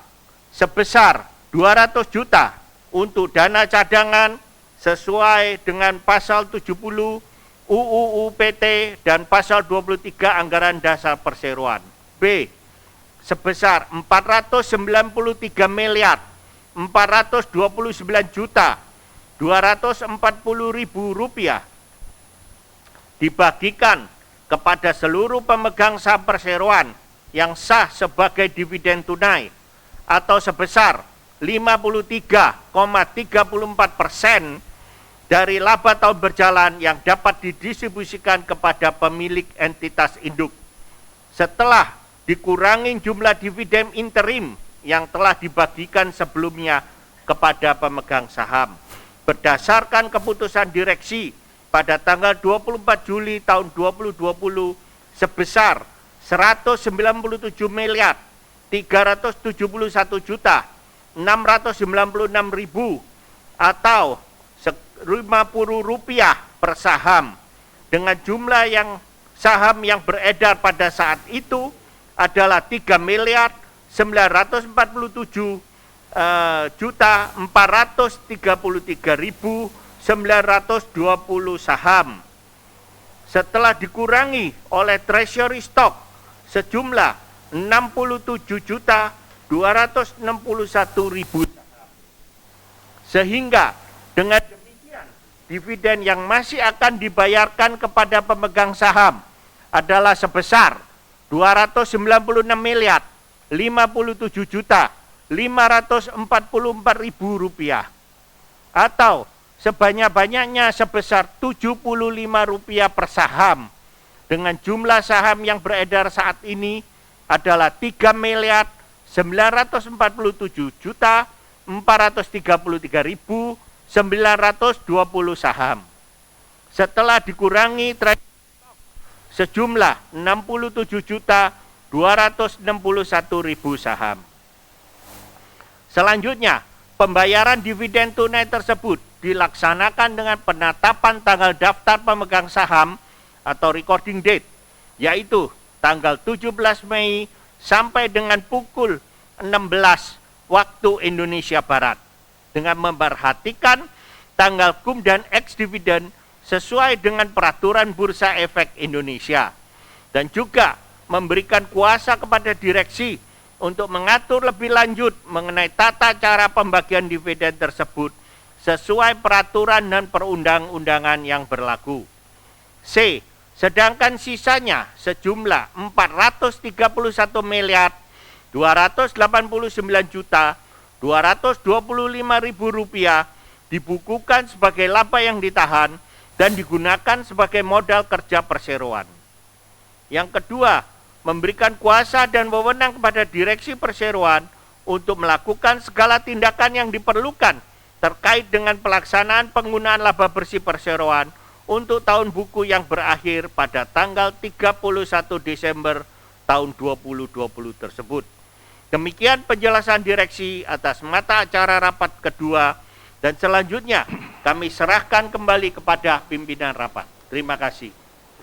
Sebesar 200 juta untuk dana cadangan sesuai dengan pasal 70 UU PT dan pasal 23 Anggaran Dasar Perseroan. B. Sebesar 493 miliar 429 juta 240.000 rupiah dibagikan kepada seluruh pemegang saham perseroan yang sah sebagai dividen tunai atau sebesar 53,34% dari laba tahun berjalan yang dapat didistribusikan kepada pemilik entitas induk setelah dikurangi jumlah dividen interim yang telah dibagikan sebelumnya kepada pemegang saham berdasarkan keputusan direksi pada tanggal 24 Juli tahun 2020 sebesar 197 miliar 371 juta 696.000 atau Rp50 per saham dengan jumlah yang saham yang beredar pada saat itu adalah 3 miliar 947 juta 433.920 saham setelah dikurangi oleh treasury stock sejumlah 67 juta 261.000 saham. Sehingga dengan demikian dividen yang masih akan dibayarkan kepada pemegang saham adalah sebesar 296 miliar 57 juta 544.000 rupiah atau sebanyak-banyaknya sebesar Rp75 per saham dengan jumlah saham yang beredar saat ini adalah 3 miliar 947 juta 433.920 saham setelah dikurangi sejumlah 67 juta 261.000 saham. Selanjutnya, pembayaran dividen tunai tersebut dilaksanakan dengan penetapan tanggal daftar pemegang saham atau recording date, yaitu tanggal 17 Mei sampai dengan pukul 16 waktu Indonesia Barat, dengan memperhatikan tanggal cum dan ex dividen sesuai dengan peraturan Bursa Efek Indonesia, dan juga memberikan kuasa kepada direksi untuk mengatur lebih lanjut mengenai tata cara pembagian dividen tersebut sesuai peraturan dan perundang-undangan yang berlaku. C. Sedangkan sisanya sejumlah 431 miliar 289 juta 225.000 rupiah dibukukan sebagai laba yang ditahan dan digunakan sebagai modal kerja perseroan. Yang kedua, memberikan kuasa dan wewenang kepada direksi perseroan untuk melakukan segala tindakan yang diperlukan terkait dengan pelaksanaan penggunaan laba bersih perseroan untuk tahun buku yang berakhir pada tanggal 31 Desember tahun 2020 tersebut. Demikian penjelasan direksi atas mata acara rapat kedua, dan selanjutnya kami serahkan kembali kepada pimpinan rapat. Terima kasih.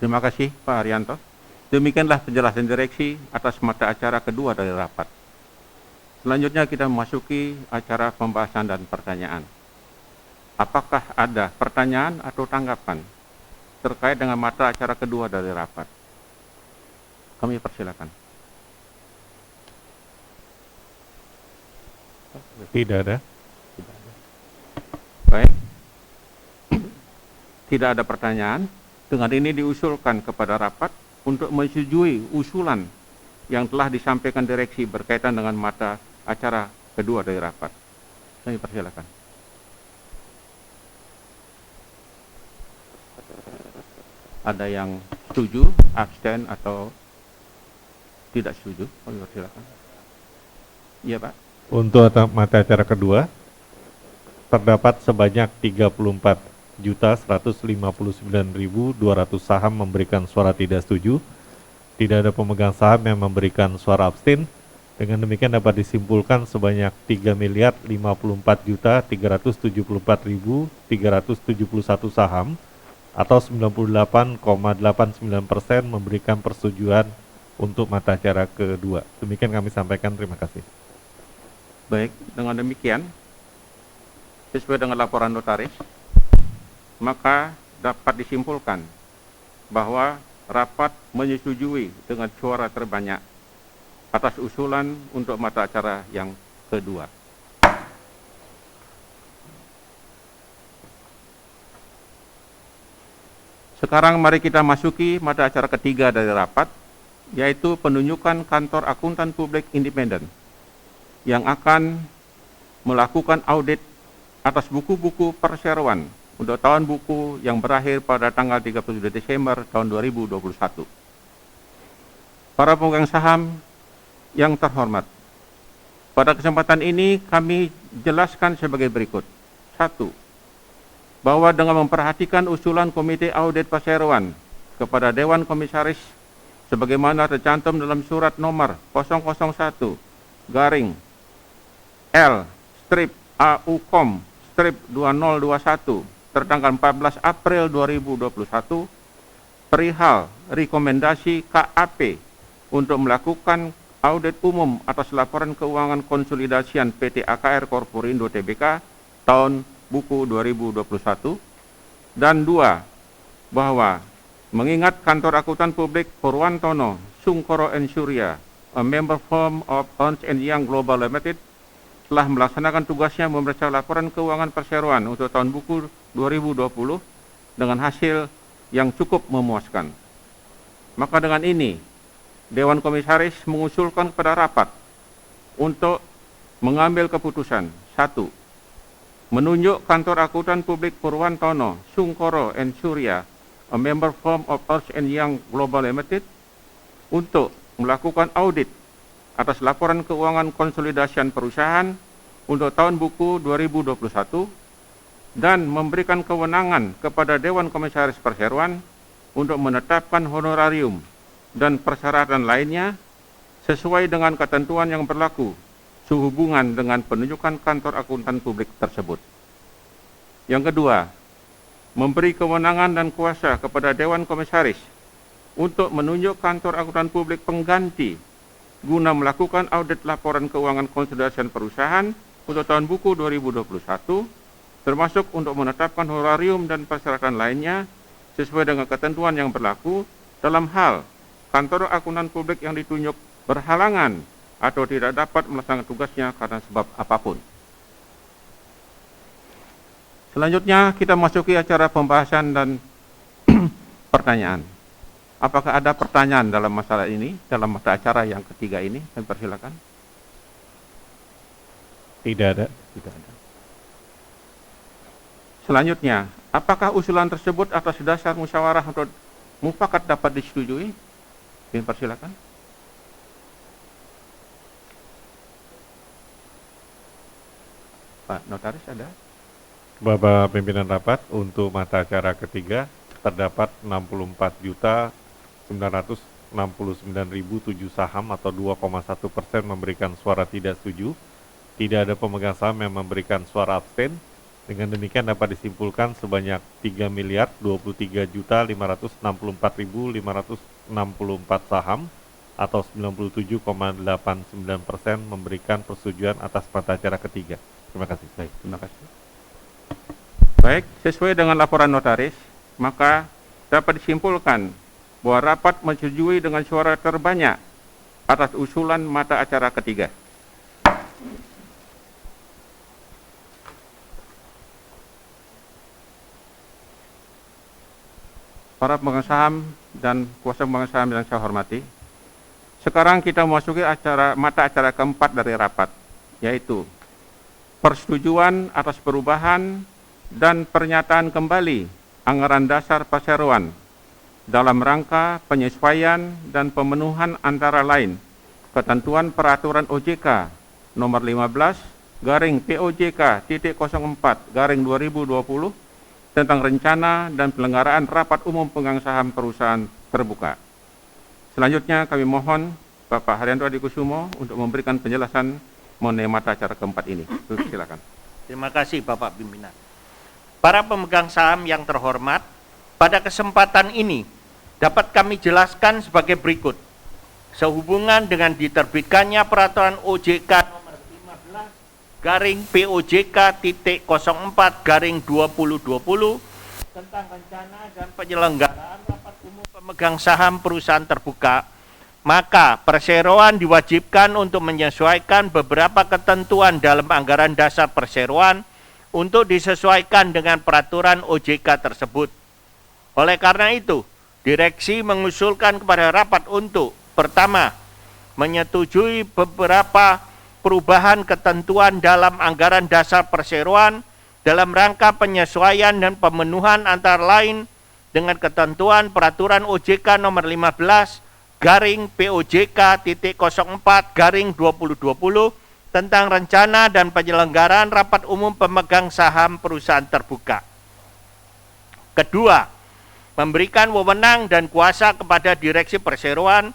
Terima kasih Pak Haryanto. Demikianlah penjelasan direksi atas mata acara kedua dari rapat. Selanjutnya kita memasuki acara pembahasan dan pertanyaan. Apakah ada pertanyaan atau tanggapan terkait dengan mata acara kedua dari rapat? Kami persilakan. Tidak ada. Baik. Tidak ada pertanyaan. Dengan ini diusulkan kepada rapat untuk menyetujui usulan yang telah disampaikan direksi berkaitan dengan mata acara kedua dari rapat. Kami persilakan. Ada yang setuju, abstain, atau tidak setuju? Kami persilakan. Iya Pak. Untuk mata acara kedua, terdapat sebanyak 34.159.200 saham memberikan suara tidak setuju. Tidak ada pemegang saham yang memberikan suara abstain. Dengan demikian dapat disimpulkan sebanyak 3.054.374.371 saham atau 98,89% memberikan persetujuan untuk mata acara kedua. Demikian kami sampaikan, terima kasih. Baik, dengan demikian, sesuai dengan laporan notaris, maka dapat disimpulkan bahwa rapat menyetujui dengan suara terbanyak atas usulan untuk mata acara yang kedua. Sekarang mari kita masuki mata acara ketiga dari rapat, yaitu penunjukan kantor akuntan publik independen yang akan melakukan audit atas buku-buku perseroan untuk tahun buku yang berakhir pada tanggal 31 Desember tahun 2021. Para pemegang saham yang terhormat, pada kesempatan ini kami jelaskan sebagai berikut. 1. Bahwa dengan memperhatikan usulan Komite Audit Perseroan kepada Dewan Komisaris sebagaimana tercantum dalam surat nomor 001-L-AU-COM-2021 tertanggal 14 April 2021 perihal rekomendasi KAP untuk melakukan audit umum atas laporan keuangan konsolidasian PT AKR Corporindo Tbk tahun buku 2021, dan 2, bahwa mengingat kantor akuntan publik Purwantono Sungkoro and Surya, a member firm of Ernst & Young Global Limited, telah melaksanakan tugasnya memeriksa laporan keuangan perseroan untuk tahun buku 2020 dengan hasil yang cukup memuaskan. Maka dengan ini, Dewan Komisaris mengusulkan kepada rapat untuk mengambil keputusan. 1. Menunjuk kantor akuntan publik Purwantono Sungkoro and Surya, a member firm of Ernst & Young Global Limited, untuk melakukan audit atas laporan keuangan konsolidasian perusahaan untuk tahun buku 2021 dan memberikan kewenangan kepada Dewan Komisaris Perseroan untuk menetapkan honorarium dan persyaratan lainnya sesuai dengan ketentuan yang berlaku sehubungan dengan penunjukan kantor akuntan publik tersebut. Yang kedua, memberi kewenangan dan kuasa kepada Dewan Komisaris untuk menunjuk kantor akuntan publik pengganti guna melakukan audit laporan keuangan konsolidasian perusahaan untuk tahun buku 2021, termasuk untuk menetapkan honorarium dan persyaratan lainnya sesuai dengan ketentuan yang berlaku dalam hal kantor akuntan publik yang ditunjuk berhalangan atau tidak dapat melaksanakan tugasnya karena sebab apapun. Selanjutnya kita masuki acara pembahasan dan pertanyaan. Apakah ada pertanyaan dalam masalah ini, dalam mata acara yang ketiga ini? Kami persilakan. Tidak ada. Tidak ada. Selanjutnya, apakah usulan tersebut atas dasar musyawarah atau mufakat dapat disetujui? Kami persilakan. Pak Notaris ada? Bapak Pimpinan Rapat, untuk mata acara ketiga terdapat 64.900 69.007 saham atau 2,1% memberikan suara tidak setuju. Tidak ada pemegang saham yang memberikan suara abstain. Dengan demikian dapat disimpulkan sebanyak 3.025.564.564 saham atau 97,89% memberikan persetujuan atas mata acara ketiga. Terima kasih. Baik, terima kasih. Baik, sesuai dengan laporan notaris, maka dapat disimpulkan bahwa rapat menyetujui dengan suara terbanyak atas usulan mata acara ketiga. Para pemegang saham dan kuasa pemegang saham yang saya hormati, sekarang kita memasuki mata acara keempat dari rapat, yaitu persetujuan atas perubahan dan pernyataan kembali anggaran dasar perseroan dalam rangka penyesuaian dan pemenuhan antara lain ketentuan peraturan OJK nomor 15/POJK.04/2020 tentang rencana dan penyelenggaraan rapat umum pemegang saham perusahaan terbuka. Selanjutnya kami mohon Bapak Haryanto Adikusumo untuk memberikan penjelasan mengenai mata acara keempat ini. Silakan. Terima kasih Bapak Pimpinan. Para pemegang saham yang terhormat, pada kesempatan ini dapat kami jelaskan sebagai berikut. Sehubungan dengan diterbitkannya peraturan OJK nomor 15/POJK.04/2020 tentang rencana dan penyelenggaraan rapat umum pemegang saham perusahaan terbuka, maka perseroan diwajibkan untuk menyesuaikan beberapa ketentuan dalam anggaran dasar perseroan untuk disesuaikan dengan peraturan OJK tersebut. Oleh karena itu, direksi mengusulkan kepada rapat untuk pertama, menyetujui beberapa perubahan ketentuan dalam anggaran dasar perseroan dalam rangka penyesuaian dan pemenuhan antara lain dengan ketentuan peraturan OJK nomor 15/POJK.04/2020 tentang rencana dan penyelenggaraan rapat umum pemegang saham perusahaan terbuka. Kedua, memberikan wewenang dan kuasa kepada direksi perseroan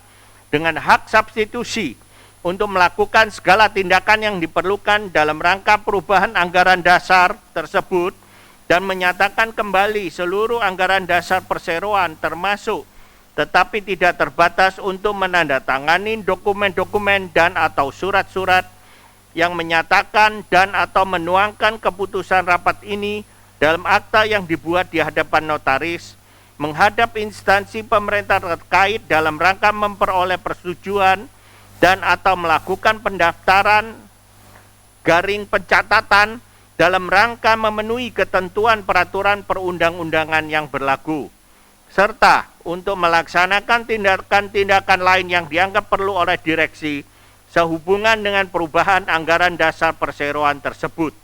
dengan hak substitusi untuk melakukan segala tindakan yang diperlukan dalam rangka perubahan anggaran dasar tersebut dan menyatakan kembali seluruh anggaran dasar perseroan termasuk tetapi tidak terbatas untuk menandatangani dokumen-dokumen dan atau surat-surat yang menyatakan dan atau menuangkan keputusan rapat ini dalam akta yang dibuat di hadapan notaris, menghadap instansi pemerintah terkait dalam rangka memperoleh persetujuan dan atau melakukan pendaftaran pencatatan dalam rangka memenuhi ketentuan peraturan perundang-undangan yang berlaku, serta untuk melaksanakan tindakan-tindakan lain yang dianggap perlu oleh direksi sehubungan dengan perubahan anggaran dasar perseroan tersebut.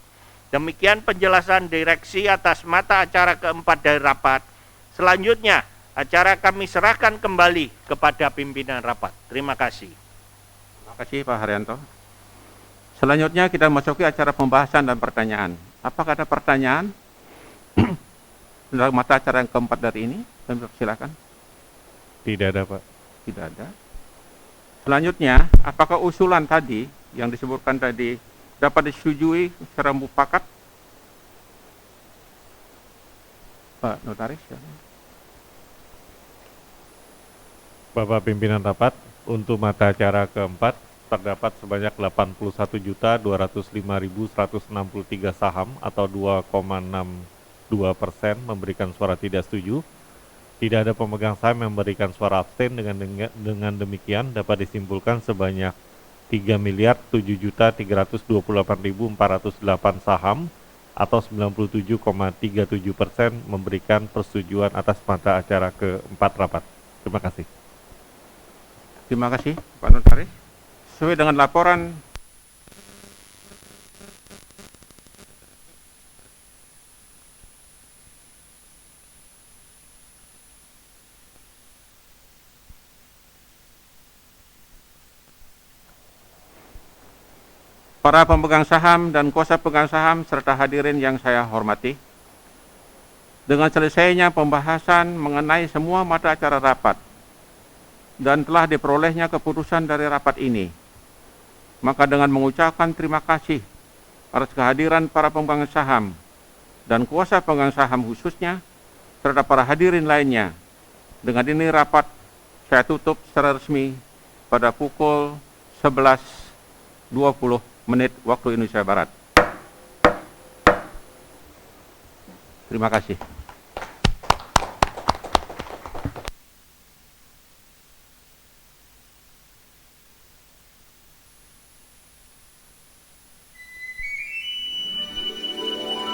Demikian penjelasan direksi atas mata acara keempat dari rapat. Selanjutnya, acara kami serahkan kembali kepada pimpinan rapat. Terima kasih. Terima kasih Pak Haryanto. Selanjutnya kita masuki acara pembahasan dan pertanyaan. Apakah ada pertanyaan dalam mata acara yang keempat dari ini? Silakan. Tidak ada, Pak. Tidak ada. Selanjutnya, apakah usulan tadi yang disebutkan tadi dapat disetujui secara mufakat? Pak Notaris. Ya. Bapak Pimpinan Rapat, untuk mata acara keempat terdapat sebanyak 81.205.163 saham atau 2,62% memberikan suara tidak setuju. Tidak ada pemegang saham yang memberikan suara abstain. Dengan demikian dapat disimpulkan sebanyak 3.003.328.408 saham atau 97,37% memberikan persetujuan atas mata acara keempat rapat. Terima kasih. Terima kasih Pak Notaris. Sesuai dengan laporan para pemegang saham dan kuasa pemegang saham serta hadirin yang saya hormati, dengan selesainya pembahasan mengenai semua mata acara rapat dan telah diperolehnya keputusan dari rapat ini. Maka dengan mengucapkan terima kasih atas kehadiran para pemegang saham dan kuasa pemegang saham khususnya, terhadap para hadirin lainnya, dengan ini rapat saya tutup secara resmi pada pukul 11.20 waktu Indonesia Barat. Terima kasih.